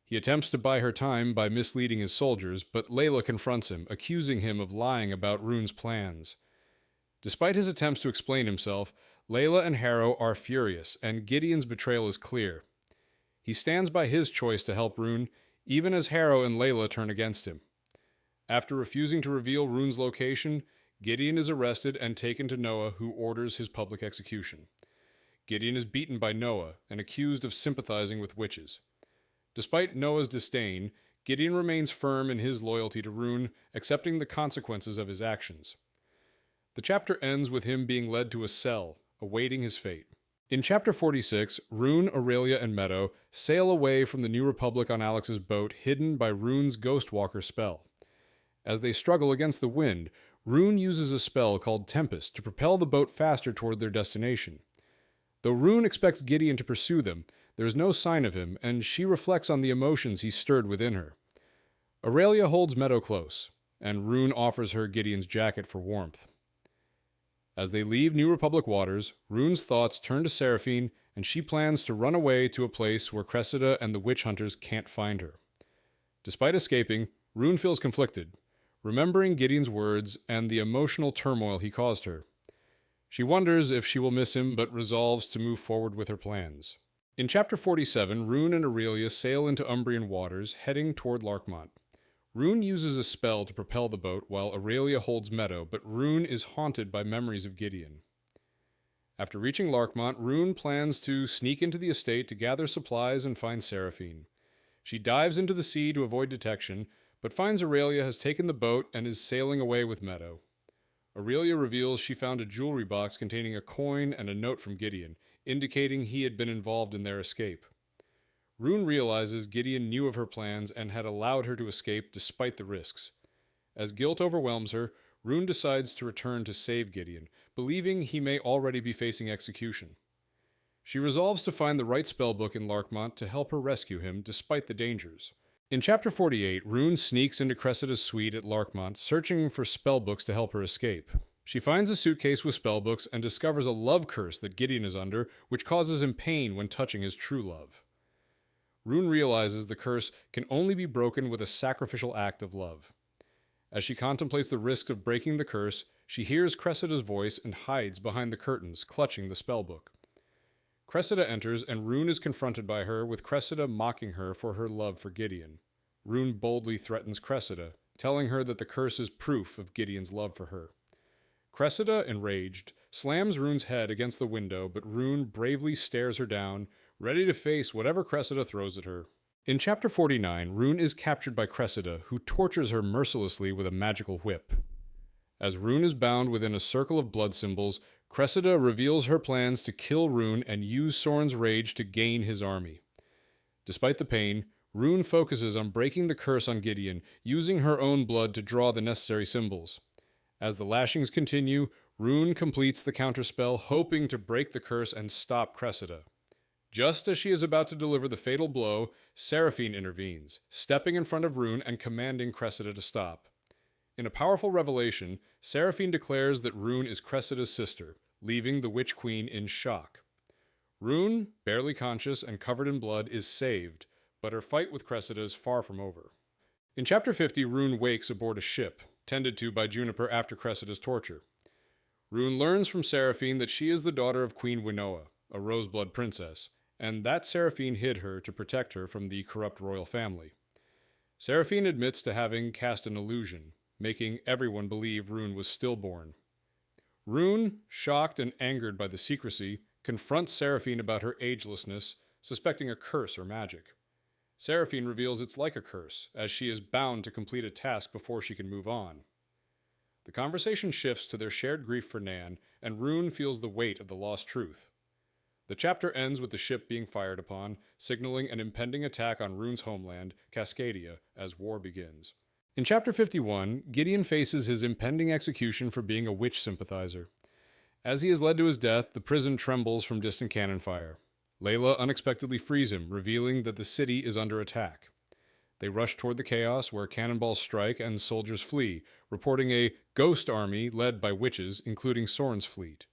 He attempts to buy her time by misleading his soldiers, but Layla confronts him, accusing him of lying about Rune's plans. Despite his attempts to explain himself, Layla and Harrow are furious, and Gideon's betrayal is clear. He stands by his choice to help Rune, even as Harrow and Layla turn against him. After refusing to reveal Rune's location, Gideon is arrested and taken to Noah, who orders his public execution. Gideon is beaten by Noah and accused of sympathizing with witches. Despite Noah's disdain, Gideon remains firm in his loyalty to Rune, accepting the consequences of his actions. The chapter ends with him being led to a cell, awaiting his fate. In Chapter 46, Rune, Aurelia, and Meadow sail away from the New Republic on Alex's boat, hidden by Rune's Ghostwalker spell. As they struggle against the wind, Rune uses a spell called Tempest to propel the boat faster toward their destination. Though Rune expects Gideon to pursue them, there is no sign of him, and she reflects on the emotions he stirred within her. Aurelia holds Meadow close, and Rune offers her Gideon's jacket for warmth. As they leave New Republic waters, Rune's thoughts turn to Seraphine and she plans to run away to a place where Cressida and the witch hunters can't find her. Despite escaping, Rune feels conflicted, remembering Gideon's words and the emotional turmoil he caused her. She wonders if she will miss him, but resolves to move forward with her plans. In Chapter 47, Rune and Aurelia sail into Umbrian waters, heading toward Larkmont. Rune uses a spell to propel the boat while Aurelia holds Meadow, but Rune is haunted by memories of Gideon. After reaching Larkmont, Rune plans to sneak into the estate to gather supplies and find Seraphine. She dives into the sea to avoid detection, but finds Aurelia has taken the boat and is sailing away with Meadow. Aurelia reveals she found a jewelry box containing a coin and a note from Gideon, indicating he had been involved in their escape. Rune realizes Gideon knew of her plans and had allowed her to escape despite the risks. As guilt overwhelms her, Rune decides to return to save Gideon, believing he may already be facing execution. She resolves to find the right spellbook in Larkmont to help her rescue him despite the dangers. In Chapter 48, Rune sneaks into Cressida's suite at Larkmont, searching for spellbooks to help her escape. She finds a suitcase with spellbooks and discovers a love curse that Gideon is under, which causes him pain when touching his true love. Rune realizes the curse can only be broken with a sacrificial act of love. As she contemplates the risk of breaking the curse, she hears Cressida's voice and hides behind the curtains, clutching the spellbook. Cressida enters, and Rune is confronted by her, with Cressida mocking her for her love for Gideon. Rune boldly threatens Cressida, telling her that the curse is proof of Gideon's love for her. Cressida, enraged, slams Rune's head against the window, but Rune bravely stares her down, ready to face whatever Cressida throws at her. In Chapter 49, Rune is captured by Cressida, who tortures her mercilessly with a magical whip. As Rune is bound within a circle of blood symbols, Cressida reveals her plans to kill Rune and use Soren's rage to gain his army. Despite the pain, Rune focuses on breaking the curse on Gideon, using her own blood to draw the necessary symbols. As the lashings continue, Rune completes the counterspell, hoping to break the curse and stop Cressida. Just as she is about to deliver the fatal blow, Seraphine intervenes, stepping in front of Rune and commanding Cressida to stop. In a powerful revelation, Seraphine declares that Rune is Cressida's sister, leaving the Witch Queen in shock. Rune, barely conscious and covered in blood, is saved, but her fight with Cressida is far from over. In Chapter 50, Rune wakes aboard a ship, tended to by Juniper after Cressida's torture. Rune learns from Seraphine that she is the daughter of Queen Winoa, a Roseblood princess, and that Seraphine hid her to protect her from the corrupt royal family. Seraphine admits to having cast an illusion, making everyone believe Rune was stillborn. Rune, shocked and angered by the secrecy, confronts Seraphine about her agelessness, suspecting a curse or magic. Seraphine reveals it's like a curse, as she is bound to complete a task before she can move on. The conversation shifts to their shared grief for Nan, and Rune feels the weight of the lost truth. The chapter ends with the ship being fired upon, signaling an impending attack on Rune's homeland, Cascadia, as war begins. In Chapter 51, Gideon faces his impending execution for being a witch sympathizer. As he is led to his death, the prison trembles from distant cannon fire. Layla unexpectedly frees him, revealing that the city is under attack. They rush toward the chaos, where cannonballs strike and soldiers flee, reporting a ghost army led by witches, including Soren's fleet.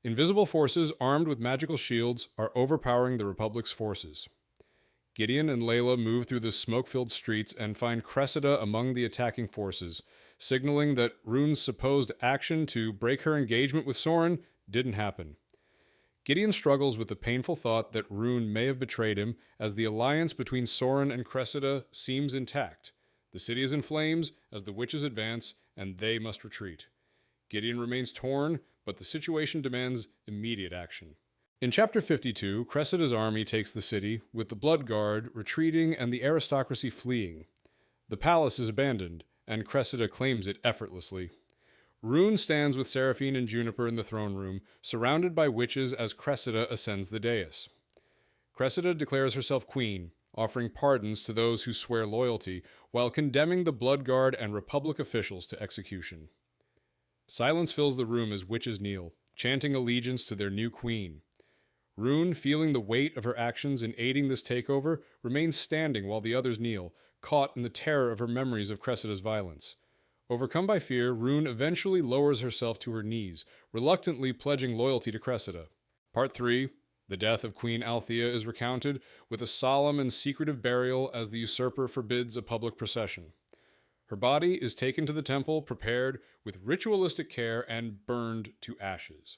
Invisible forces armed with magical shields are overpowering the Republic's forces. Gideon and Layla move through the smoke-filled streets and find Cressida among the attacking forces, signaling that Rune's supposed action to break her engagement with Soren didn't happen. Gideon struggles with the painful thought that Rune may have betrayed him, as the alliance between Soren and Cressida seems intact. The city is in flames as the witches advance, and they must retreat. Gideon remains torn, but the situation demands immediate action. In Chapter 52, Cressida's army takes the city, with the Blood Guard retreating and the aristocracy fleeing. The palace is abandoned, and Cressida claims it effortlessly. Rune stands with Seraphine and Juniper in the throne room, surrounded by witches as Cressida ascends the dais. Cressida declares herself queen, offering pardons to those who swear loyalty, while condemning the Blood Guard and Republic officials to execution. Silence fills the room as witches kneel, chanting allegiance to their new queen. Rune, feeling the weight of her actions in aiding this takeover, remains standing while the others kneel, caught in the terror of her memories of Cressida's violence. Overcome by fear, Rune eventually lowers herself to her knees, reluctantly pledging loyalty to Cressida. Part 3, The death of Queen Althea is recounted with a solemn and secretive burial as the usurper forbids a public procession. Her body is taken to the temple, prepared with ritualistic care, and burned to ashes.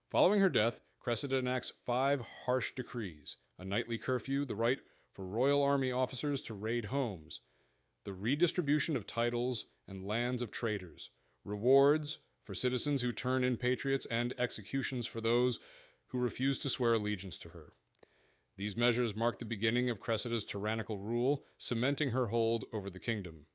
Following her death, Cressida enacts 5 harsh decrees: a nightly curfew, the right for royal army officers to raid homes, the redistribution of titles and lands of traitors, rewards for citizens who turn in patriots, and executions for those who refuse to swear allegiance to her. These measures mark the beginning of Cressida's tyrannical rule, cementing her hold over the kingdom.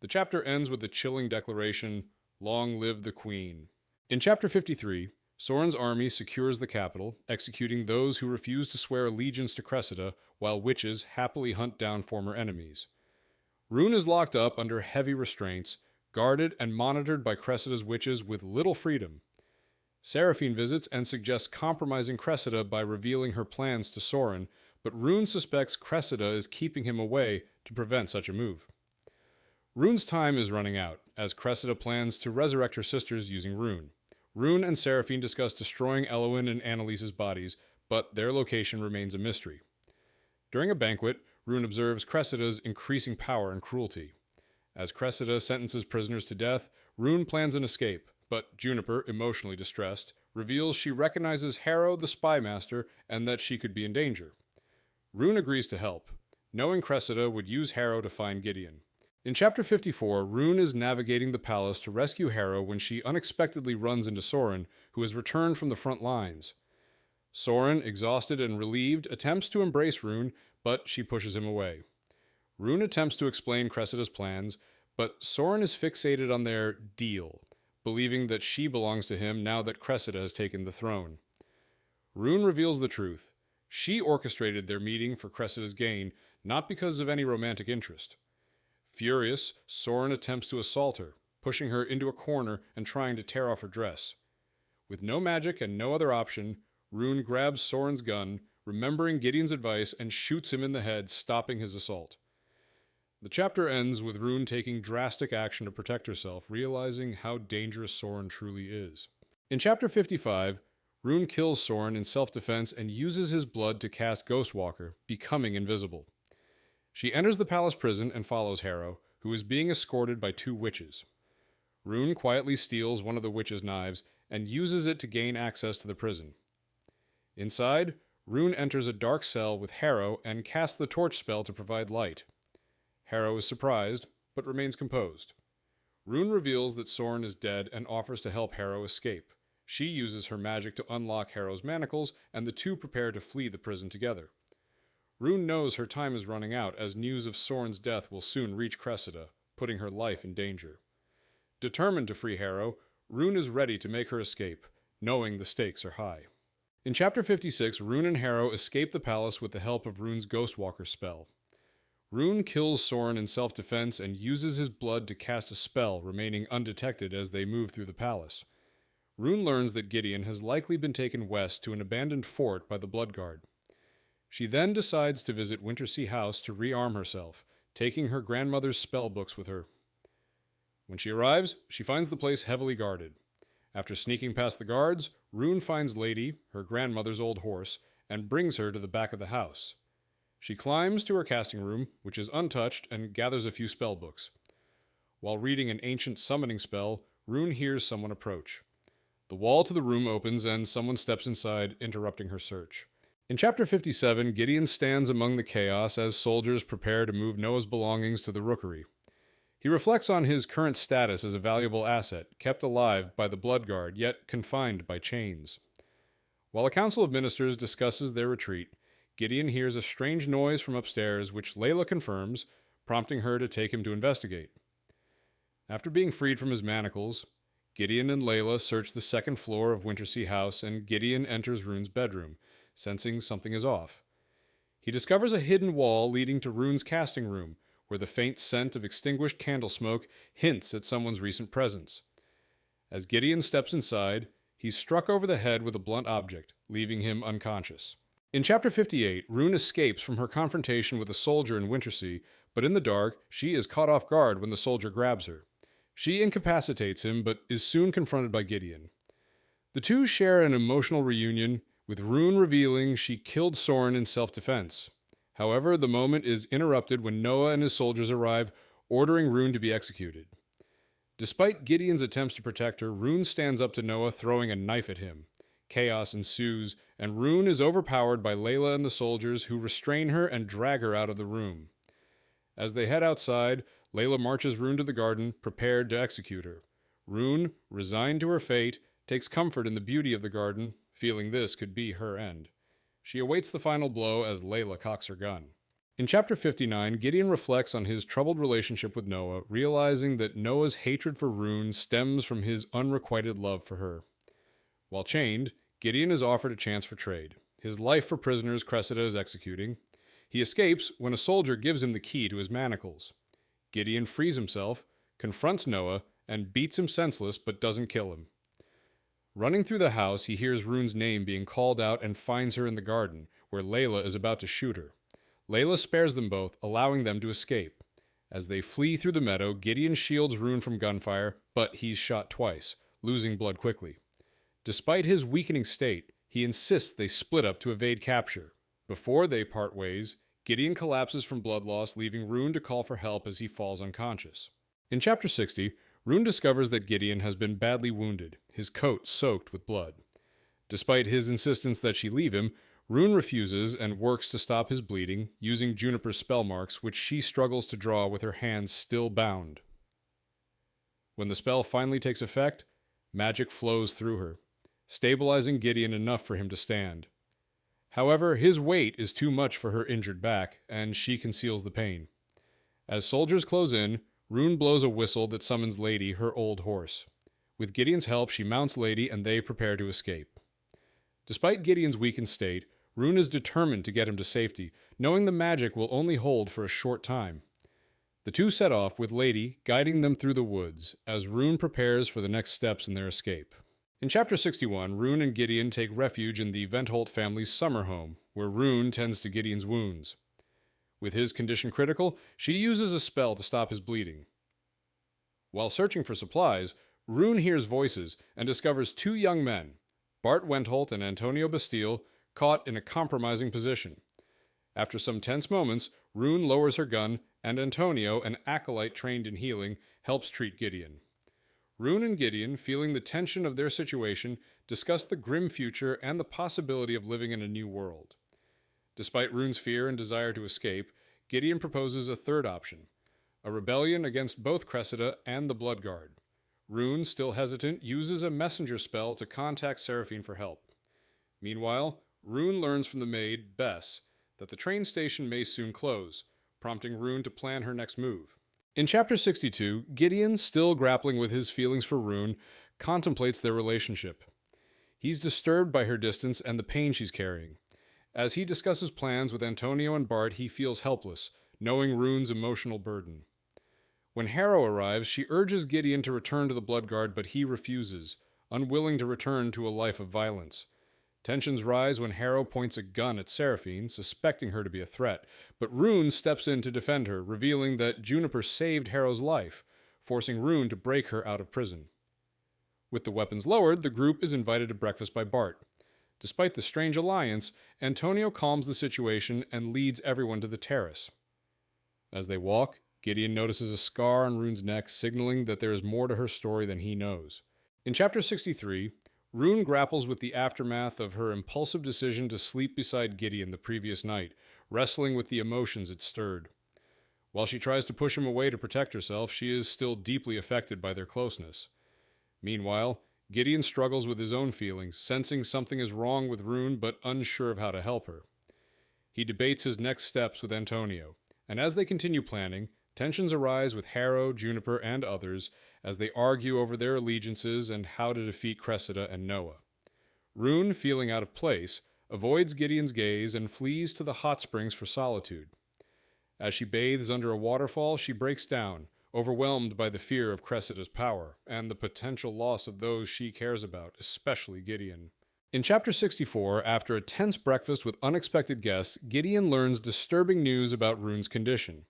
The chapter ends with the chilling declaration, "Long live the Queen." In Chapter 53, Soren's army secures the capital, executing those who refuse to swear allegiance to Cressida, while witches happily hunt down former enemies. Rune is locked up under heavy restraints, guarded and monitored by Cressida's witches with little freedom. Seraphine visits and suggests compromising Cressida by revealing her plans to Soren, but Rune suspects Cressida is keeping him away to prevent such a move. Rune's time is running out, as Cressida plans to resurrect her sisters using Rune. Rune and Seraphine discuss destroying Elowyn and Annalise's bodies, but their location remains a mystery. During a banquet, Rune observes Cressida's increasing power and cruelty. As Cressida sentences prisoners to death, Rune plans an escape, but Juniper, emotionally distressed, reveals she recognizes Harrow the spy master and that she could be in danger. Rune agrees to help, knowing Cressida would use Harrow to find Gideon. In Chapter 54, Rune is navigating the palace to rescue Harrow when she unexpectedly runs into Soren, who has returned from the front lines. Soren, exhausted and relieved, attempts to embrace Rune, but she pushes him away. Rune attempts to explain Cressida's plans, but Soren is fixated on their deal, believing that she belongs to him now that Cressida has taken the throne. Rune reveals the truth. She orchestrated their meeting for Cressida's gain, not because of any romantic interest. Furious, Soren attempts to assault her, pushing her into a corner and trying to tear off her dress. With no magic and no other option, Rune grabs Soren's gun, remembering Gideon's advice, and shoots him in the head, stopping his assault. The chapter ends with Rune taking drastic action to protect herself, realizing how dangerous Soren truly is. In Chapter 55, Rune kills Soren in self-defense and uses his blood to cast Ghostwalker, becoming invisible. She enters the palace prison and follows Harrow, who is being escorted by 2 witches. Rune quietly steals one of the witches' knives and uses it to gain access to the prison. Inside, Rune enters a dark cell with Harrow and casts the torch spell to provide light. Harrow is surprised, but remains composed. Rune reveals that Soren is dead and offers to help Harrow escape. She uses her magic to unlock Harrow's manacles, and the 2 prepare to flee the prison together. Rune knows her time is running out, as news of Soren's death will soon reach Cressida, putting her life in danger. Determined to free Harrow, Rune is ready to make her escape, knowing the stakes are high. In Chapter 56, Rune and Harrow escape the palace with the help of Rune's Ghostwalker spell. Rune kills Soren in self-defense and uses his blood to cast a spell, remaining undetected as they move through the palace. Rune learns that Gideon has likely been taken west to an abandoned fort by the Bloodguard. She then decides to visit Wintersea House to rearm herself, taking her grandmother's spell books with her. When she arrives, she finds the place heavily guarded. After sneaking past the guards, Rune finds Lady, her grandmother's old horse, and brings her to the back of the house. She climbs to her casting room, which is untouched, and gathers a few spell books. While reading an ancient summoning spell, Rune hears someone approach. The wall to the room opens and someone steps inside, interrupting her search. In Chapter 57, Gideon stands among the chaos as soldiers prepare to move Noah's belongings to the rookery. He reflects on his current status as a valuable asset, kept alive by the Bloodguard, yet confined by chains. While a council of ministers discusses their retreat, Gideon hears a strange noise from upstairs, which Layla confirms, prompting her to take him to investigate. After being freed from his manacles, Gideon and Layla search the second floor of Wintersea House, and Gideon enters Rune's bedroom, sensing something is off. He discovers a hidden wall leading to Rune's casting room, where the faint scent of extinguished candle smoke hints at someone's recent presence. As Gideon steps inside, he's struck over the head with a blunt object, leaving him unconscious. In Chapter 58, Rune escapes from her confrontation with a soldier in Wintersea, but in the dark, she is caught off guard when the soldier grabs her. She incapacitates him, but is soon confronted by Gideon. The two share an emotional reunion, with Rune revealing she killed Soren in self-defense. However, the moment is interrupted when Noah and his soldiers arrive, ordering Rune to be executed. Despite Gideon's attempts to protect her, Rune stands up to Noah, throwing a knife at him. Chaos ensues, and Rune is overpowered by Layla and the soldiers, who restrain her and drag her out of the room. As they head outside, Layla marches Rune to the garden, prepared to execute her. Rune, resigned to her fate, takes comfort in the beauty of the garden, feeling this could be her end. She awaits the final blow as Layla cocks her gun. In Chapter 59, Gideon reflects on his troubled relationship with Noah, realizing that Noah's hatred for Rune stems from his unrequited love for her. While chained, Gideon is offered a chance for trade. His life for prisoners Cressida is executing. He escapes when a soldier gives him the key to his manacles. Gideon frees himself, confronts Noah, and beats him senseless but doesn't kill him. Running through the house, he hears Rune's name being called out and finds her in the garden, where Layla is about to shoot her. Layla spares them both, allowing them to escape. As they flee through the meadow, Gideon shields Rune from gunfire, but he's shot twice, losing blood quickly. Despite his weakening state, he insists they split up to evade capture. Before they part ways, Gideon collapses from blood loss, leaving Rune to call for help as he falls unconscious. In Chapter 60, Rune discovers that Gideon has been badly wounded, his coat soaked with blood. Despite his insistence that she leave him, Rune refuses and works to stop his bleeding, using Juniper's spell marks, which she struggles to draw with her hands still bound. When the spell finally takes effect, magic flows through her, stabilizing Gideon enough for him to stand. However, his weight is too much for her injured back, and she conceals the pain. As soldiers close in, Rune blows a whistle that summons Lady, her old horse. With Gideon's help, she mounts Lady, and they prepare to escape. Despite Gideon's weakened state, Rune is determined to get him to safety, knowing the magic will only hold for a short time. The two set off, with Lady guiding them through the woods, as Rune prepares for the next steps in their escape. In Chapter 61, Rune and Gideon take refuge in the Ventholt family's summer home, where Rune tends to Gideon's wounds. With his condition critical, she uses a spell to stop his bleeding. While searching for supplies, Rune hears voices and discovers two young men, Bart Wentholt and Antonio Bastille, caught in a compromising position. After some tense moments, Rune lowers her gun, and Antonio, an acolyte trained in healing, helps treat Gideon. Rune and Gideon, feeling the tension of their situation, discuss the grim future and the possibility of living in a new world. Despite Rune's fear and desire to escape, Gideon proposes a third option, a rebellion against both Cressida and the Blood Guard. Rune, still hesitant, uses a messenger spell to contact Seraphine for help. Meanwhile, Rune learns from the maid, Bess, that the train station may soon close, prompting Rune to plan her next move. In Chapter 62, Gideon, still grappling with his feelings for Rune, contemplates their relationship. He's disturbed by her distance and the pain she's carrying. As he discusses plans with Antonio and Bart, he feels helpless, knowing Rune's emotional burden. When Harrow arrives, she urges Gideon to return to the Blood Guard, but he refuses, unwilling to return to a life of violence. Tensions rise when Harrow points a gun at Seraphine, suspecting her to be a threat, but Rune steps in to defend her, revealing that Juniper saved Harrow's life, forcing Rune to break her out of prison. With the weapons lowered, the group is invited to breakfast by Bart. Despite the strange alliance, Antonio calms the situation and leads everyone to the terrace. As they walk, Gideon notices a scar on Rune's neck, signaling that there is more to her story than he knows. In Chapter 63, Rune grapples with the aftermath of her impulsive decision to sleep beside Gideon the previous night, wrestling with the emotions it stirred. While she tries to push him away to protect herself, she is still deeply affected by their closeness. Meanwhile, Gideon struggles with his own feelings, sensing something is wrong with Rune but unsure of how to help her. He debates his next steps with Antonio, and as they continue planning, tensions arise with Harrow, Juniper, and others as they argue over their allegiances and how to defeat Cressida and Noah. Rune, feeling out of place, avoids Gideon's gaze and flees to the hot springs for solitude. As she bathes under a waterfall, she breaks down, overwhelmed by the fear of Cressida's power and the potential loss of those she cares about, especially Gideon. In Chapter 64, after a tense breakfast with unexpected guests, Gideon learns disturbing news about Rune's condition.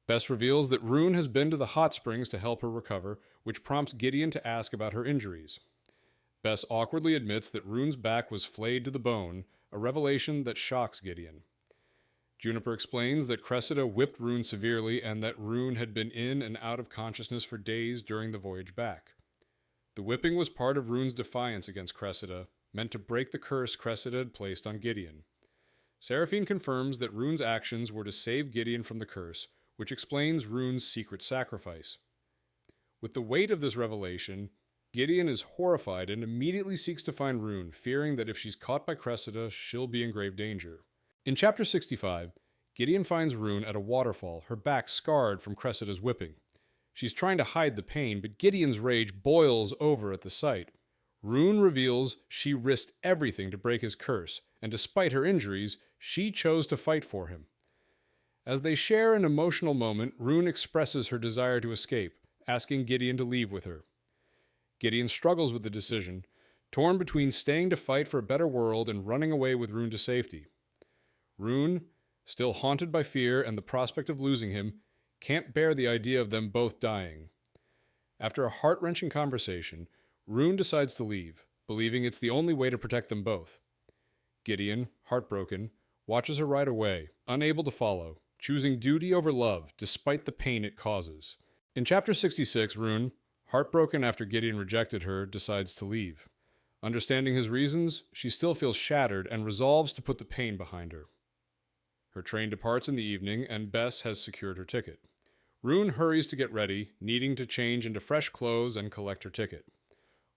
Bess reveals that Rune has been to the hot springs to help her recover, which prompts Gideon to ask about her injuries. Bess awkwardly admits that Rune's back was flayed to the bone, a revelation that shocks Gideon. Juniper explains that Cressida whipped Rune severely and that Rune had been in and out of consciousness for days during the voyage back. The whipping was part of Rune's defiance against Cressida, meant to break the curse Cressida had placed on Gideon. Seraphine confirms that Rune's actions were to save Gideon from the curse, which explains Rune's secret sacrifice. With the weight of this revelation, Gideon is horrified and immediately seeks to find Rune, fearing that if she's caught by Cressida, she'll be in grave danger. In Chapter 65, Gideon finds Rune at a waterfall, her back scarred from Cressida's whipping. She's trying to hide the pain, but Gideon's rage boils over at the sight. Rune reveals she risked everything to break his curse, and despite her injuries, she chose to fight for him. As they share an emotional moment, Rune expresses her desire to escape, asking Gideon to leave with her. Gideon struggles with the decision, torn between staying to fight for a better world and running away with Rune to safety. Rune, still haunted by fear and the prospect of losing him, can't bear the idea of them both dying. After a heart-wrenching conversation, Rune decides to leave, believing it's the only way to protect them both. Gideon, heartbroken, watches her ride away, unable to follow, choosing duty over love despite the pain it causes. In Chapter 66, Rune, heartbroken after Gideon rejected her, decides to leave. Understanding his reasons, she still feels shattered and resolves to put the pain behind her. Her train departs in the evening, and Bess has secured her ticket. Rune hurries to get ready, needing to change into fresh clothes and collect her ticket.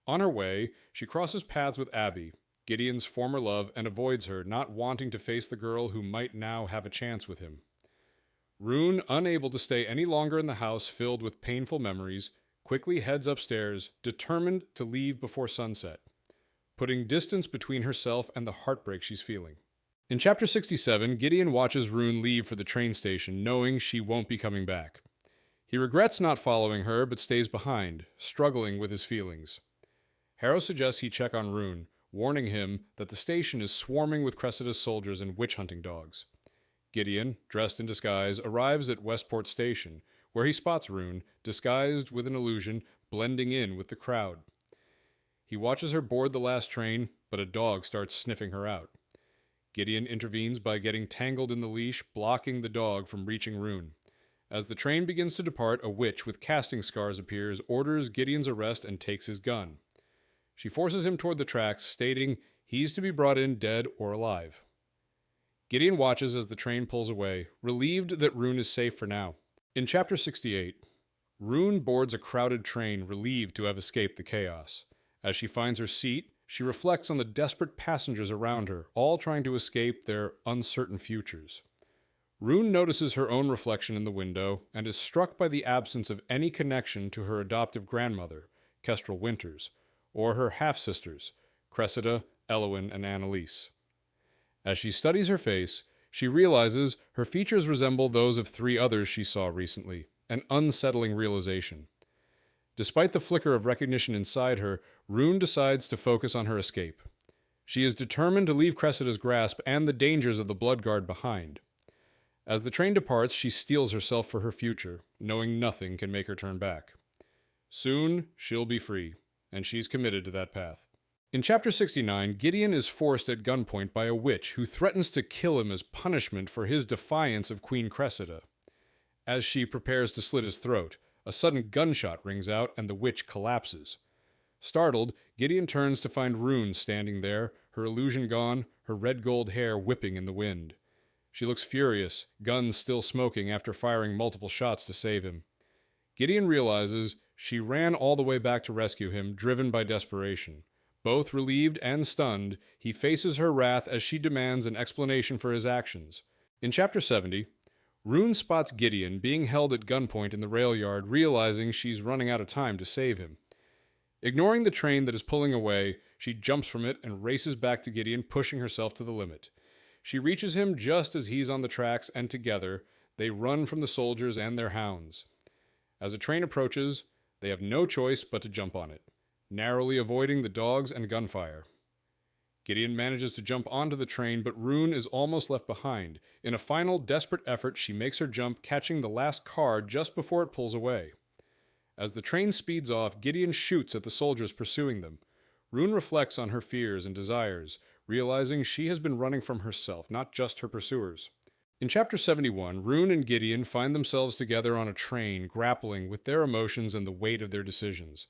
On her way, she crosses paths with Abby, Gideon's former love, and avoids her, not wanting to face the girl who might now have a chance with him. Rune, unable to stay any longer in the house filled with painful memories, quickly heads upstairs, determined to leave before sunset, putting distance between herself and the heartbreak she's feeling. In Chapter 67, Gideon watches Rune leave for the train station, knowing she won't be coming back. He regrets not following her, but stays behind, struggling with his feelings. Harrow suggests he check on Rune, warning him that the station is swarming with Cressida's soldiers and witch-hunting dogs. Gideon, dressed in disguise, arrives at Westport Station, where he spots Rune, disguised with an illusion, blending in with the crowd. He watches her board the last train, but a dog starts sniffing her out. Gideon intervenes by getting tangled in the leash, blocking the dog from reaching Rune. As the train begins to depart, a witch with casting scars appears, orders Gideon's arrest, and takes his gun. She forces him toward the tracks, stating he's to be brought in dead or alive. Gideon watches as the train pulls away, relieved that Rune is safe for now. In Chapter 68, Rune boards a crowded train, relieved to have escaped the chaos. As she finds her seat, she reflects on the desperate passengers around her, all trying to escape their uncertain futures. Rune notices her own reflection in the window and is struck by the absence of any connection to her adoptive grandmother, Kestrel Winters, or her half-sisters, Cressida, Elowen, and Annalise. As she studies her face, she realizes her features resemble those of 3 others she saw recently, an unsettling realization. Despite the flicker of recognition inside her, Rune decides to focus on her escape. She is determined to leave Cressida's grasp and the dangers of the Bloodguard behind. As the train departs, she steels herself for her future, knowing nothing can make her turn back. Soon, she'll be free, and she's committed to that path. In Chapter 69, Gideon is forced at gunpoint by a witch who threatens to kill him as punishment for his defiance of Queen Cressida. As she prepares to slit his throat, a sudden gunshot rings out and the witch collapses. Startled, Gideon turns to find Rune standing there, her illusion gone, her red-gold hair whipping in the wind. She looks furious, guns still smoking after firing multiple shots to save him. Gideon realizes she ran all the way back to rescue him, driven by desperation. Both relieved and stunned, he faces her wrath as she demands an explanation for his actions. In Chapter 70, Rune spots Gideon being held at gunpoint in the rail yard, realizing she's running out of time to save him. Ignoring the train that is pulling away, she jumps from it and races back to Gideon, pushing herself to the limit. She reaches him just as he's on the tracks, and together, they run from the soldiers and their hounds. As a train approaches, they have no choice but to jump on it, narrowly avoiding the dogs and gunfire. Gideon manages to jump onto the train, but Rune is almost left behind. In a final, desperate effort, she makes her jump, catching the last car just before it pulls away. As the train speeds off, Gideon shoots at the soldiers pursuing them. Rune reflects on her fears and desires, realizing she has been running from herself, not just her pursuers. In Chapter 71, Rune and Gideon find themselves together on a train, grappling with their emotions and the weight of their decisions.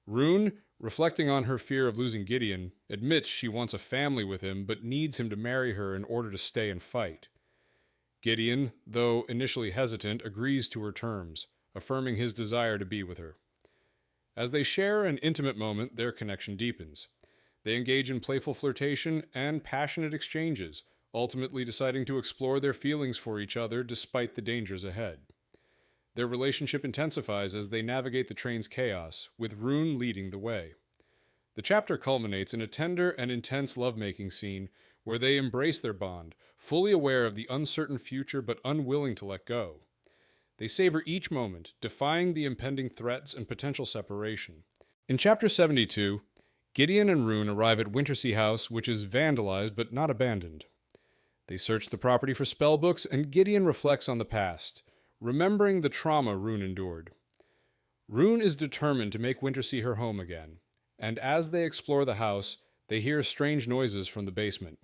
Rune, reflecting on her fear of losing Gideon, admits she wants a family with him but needs him to marry her in order to stay and fight. Gideon, though initially hesitant, agrees to her terms, affirming his desire to be with her. As they share an intimate moment, their connection deepens. They engage in playful flirtation and passionate exchanges, ultimately deciding to explore their feelings for each other despite the dangers ahead. Their relationship intensifies as they navigate the train's chaos, with Rune leading the way. The chapter culminates in a tender and intense lovemaking scene where they embrace their bond, fully aware of the uncertain future but unwilling to let go. They savor each moment, defying the impending threats and potential separation. In Chapter 72, Gideon and Rune arrive at Wintersea House, which is vandalized but not abandoned. They search the property for spellbooks, and Gideon reflects on the past, remembering the trauma Rune endured. Rune is determined to make Wintersea her home again, and as they explore the house, they hear strange noises from the basement.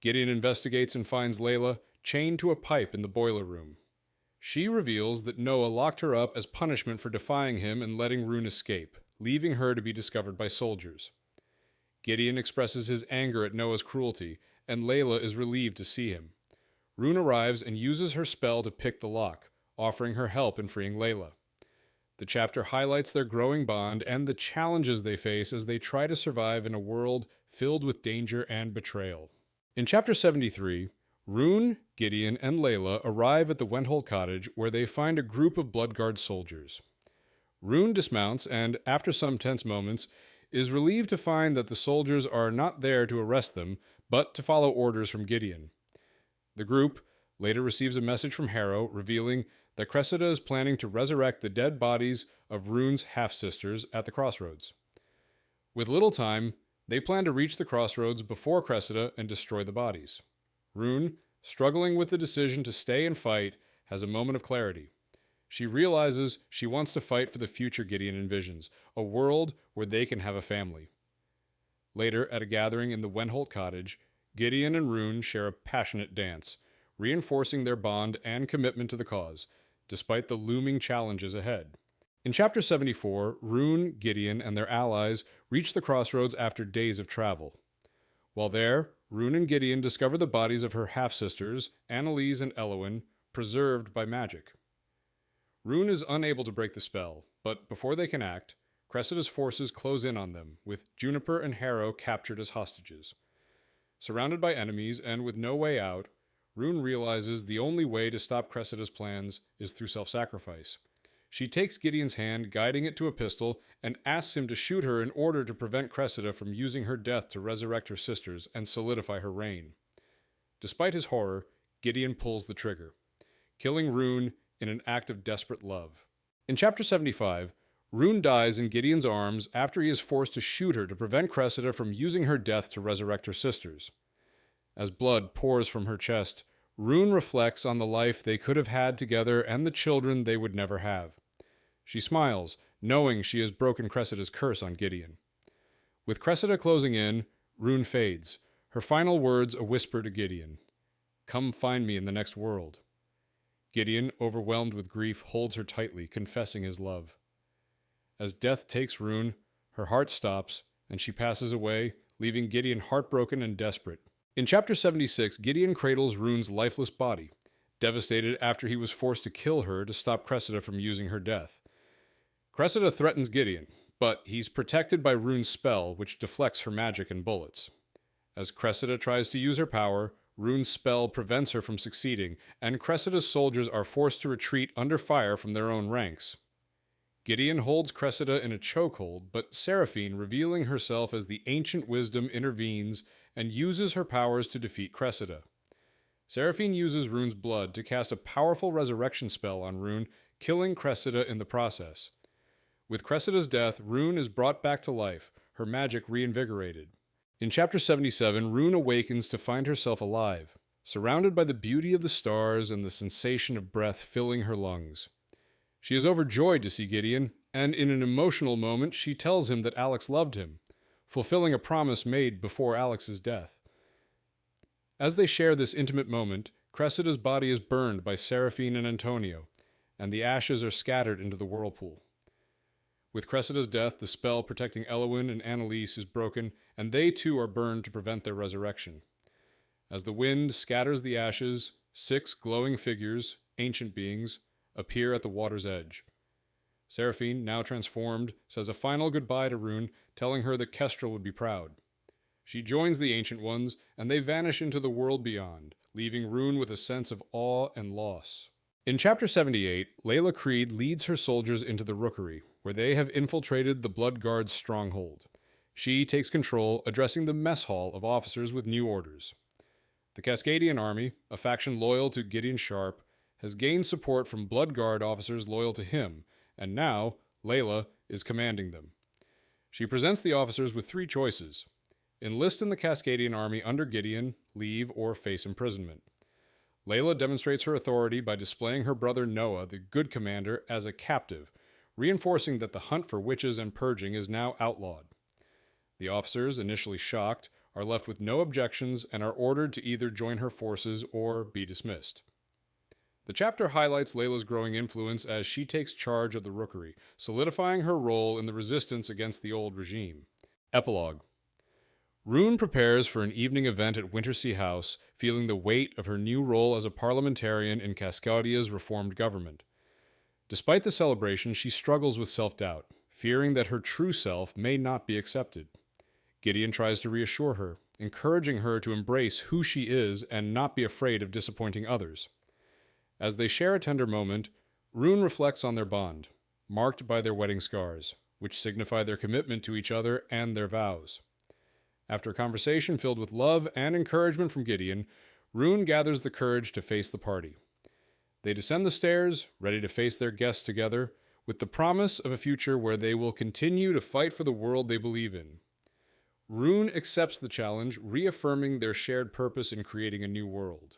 Gideon investigates and finds Layla chained to a pipe in the boiler room. She reveals that Noah locked her up as punishment for defying him and letting Rune escape, leaving her to be discovered by soldiers. Gideon expresses his anger at Noah's cruelty, and Layla is relieved to see him. Rune arrives and uses her spell to pick the lock, offering her help in freeing Layla. The chapter highlights their growing bond and the challenges they face as they try to survive in a world filled with danger and betrayal. In Chapter 73, Rune, Gideon, and Layla arrive at the Wenthold cottage where they find a group of Bloodguard soldiers. Rune dismounts and, after some tense moments, is relieved to find that the soldiers are not there to arrest them, but to follow orders from Gideon. The group later receives a message from Harrow revealing that Cressida is planning to resurrect the dead bodies of Rune's half-sisters at the crossroads. With little time, they plan to reach the crossroads before Cressida and destroy the bodies. Rune, struggling with the decision to stay and fight, has a moment of clarity. She realizes she wants to fight for the future Gideon envisions, a world where they can have a family. Later, at a gathering in the Wenthold cottage, Gideon and Rune share a passionate dance, reinforcing their bond and commitment to the cause, despite the looming challenges ahead. In Chapter 74, Rune, Gideon, and their allies reach the crossroads after days of travel. While there, Rune and Gideon discover the bodies of her half-sisters, Annalise and Elowen, preserved by magic. Rune is unable to break the spell, but before they can act, Cressida's forces close in on them, with Juniper and Harrow captured as hostages. Surrounded by enemies and with no way out, Rune realizes the only way to stop Cressida's plans is through self-sacrifice. She takes Gideon's hand, guiding it to a pistol, and asks him to shoot her in order to prevent Cressida from using her death to resurrect her sisters and solidify her reign. Despite his horror, Gideon pulls the trigger, killing Rune in an act of desperate love. In Chapter 75, Rune dies in Gideon's arms after he is forced to shoot her to prevent Cressida from using her death to resurrect her sisters. As blood pours from her chest, Rune reflects on the life they could have had together and the children they would never have. She smiles, knowing she has broken Cressida's curse on Gideon. With Cressida closing in, Rune fades, her final words a whisper to Gideon. "Come find me in the next world." Gideon, overwhelmed with grief, holds her tightly, confessing his love. As death takes Rune, her heart stops, and she passes away, leaving Gideon heartbroken and desperate. In Chapter 76, Gideon cradles Rune's lifeless body, devastated after he was forced to kill her to stop Cressida from using her death. Cressida threatens Gideon, but he's protected by Rune's spell, which deflects her magic and bullets. As Cressida tries to use her power, Rune's spell prevents her from succeeding, and Cressida's soldiers are forced to retreat under fire from their own ranks. Gideon holds Cressida in a chokehold, but Seraphine, revealing herself as the ancient wisdom, intervenes and uses her powers to defeat Cressida. Seraphine uses Rune's blood to cast a powerful resurrection spell on Rune, killing Cressida in the process. With Cressida's death, Rune is brought back to life, her magic reinvigorated. In Chapter 77, Rune awakens to find herself alive, surrounded by the beauty of the stars and the sensation of breath filling her lungs. She is overjoyed to see Gideon, and in an emotional moment she tells him that Alex loved him. fulfilling a promise made before Alex's death. As they share this intimate moment, Cressida's body is burned by Seraphine and Antonio, and the ashes are scattered into the whirlpool. With Cressida's death, the spell protecting Elowin and Annalise is broken, and they too are burned to prevent their resurrection. As the wind scatters the ashes, 6 glowing figures, ancient beings, appear at the water's edge. Seraphine, now transformed, says a final goodbye to Rune, telling her that Kestrel would be proud. She joins the Ancient Ones, and they vanish into the world beyond, leaving Rune with a sense of awe and loss. In Chapter 78, Layla Creed leads her soldiers into the Rookery, where they have infiltrated the Blood Guard's stronghold. She takes control, addressing the mess hall of officers with new orders. The Cascadian Army, a faction loyal to Gideon Sharpe, has gained support from Blood Guard officers loyal to him, and now Layla is commanding them. She presents the officers with 3 choices: enlist in the Cascadian Army under Gideon, leave, or face imprisonment. Layla demonstrates her authority by displaying her brother Noah, the good commander, as a captive, reinforcing that the hunt for witches and purging is now outlawed. The officers, initially shocked, are left with no objections and are ordered to either join her forces or be dismissed. The chapter highlights Layla's growing influence as she takes charge of the Rookery, solidifying her role in the resistance against the old regime. Epilogue. Rune prepares for an evening event at Wintersea House, feeling the weight of her new role as a parliamentarian in Cascadia's reformed government. Despite the celebration, she struggles with self-doubt, fearing that her true self may not be accepted. Gideon tries to reassure her, encouraging her to embrace who she is and not be afraid of disappointing others. As they share a tender moment, Rune reflects on their bond, marked by their wedding scars, which signify their commitment to each other and their vows. After a conversation filled with love and encouragement from Gideon, Rune gathers the courage to face the party. They descend the stairs, ready to face their guests together, with the promise of a future where they will continue to fight for the world they believe in. Rune accepts the challenge, reaffirming their shared purpose in creating a new world.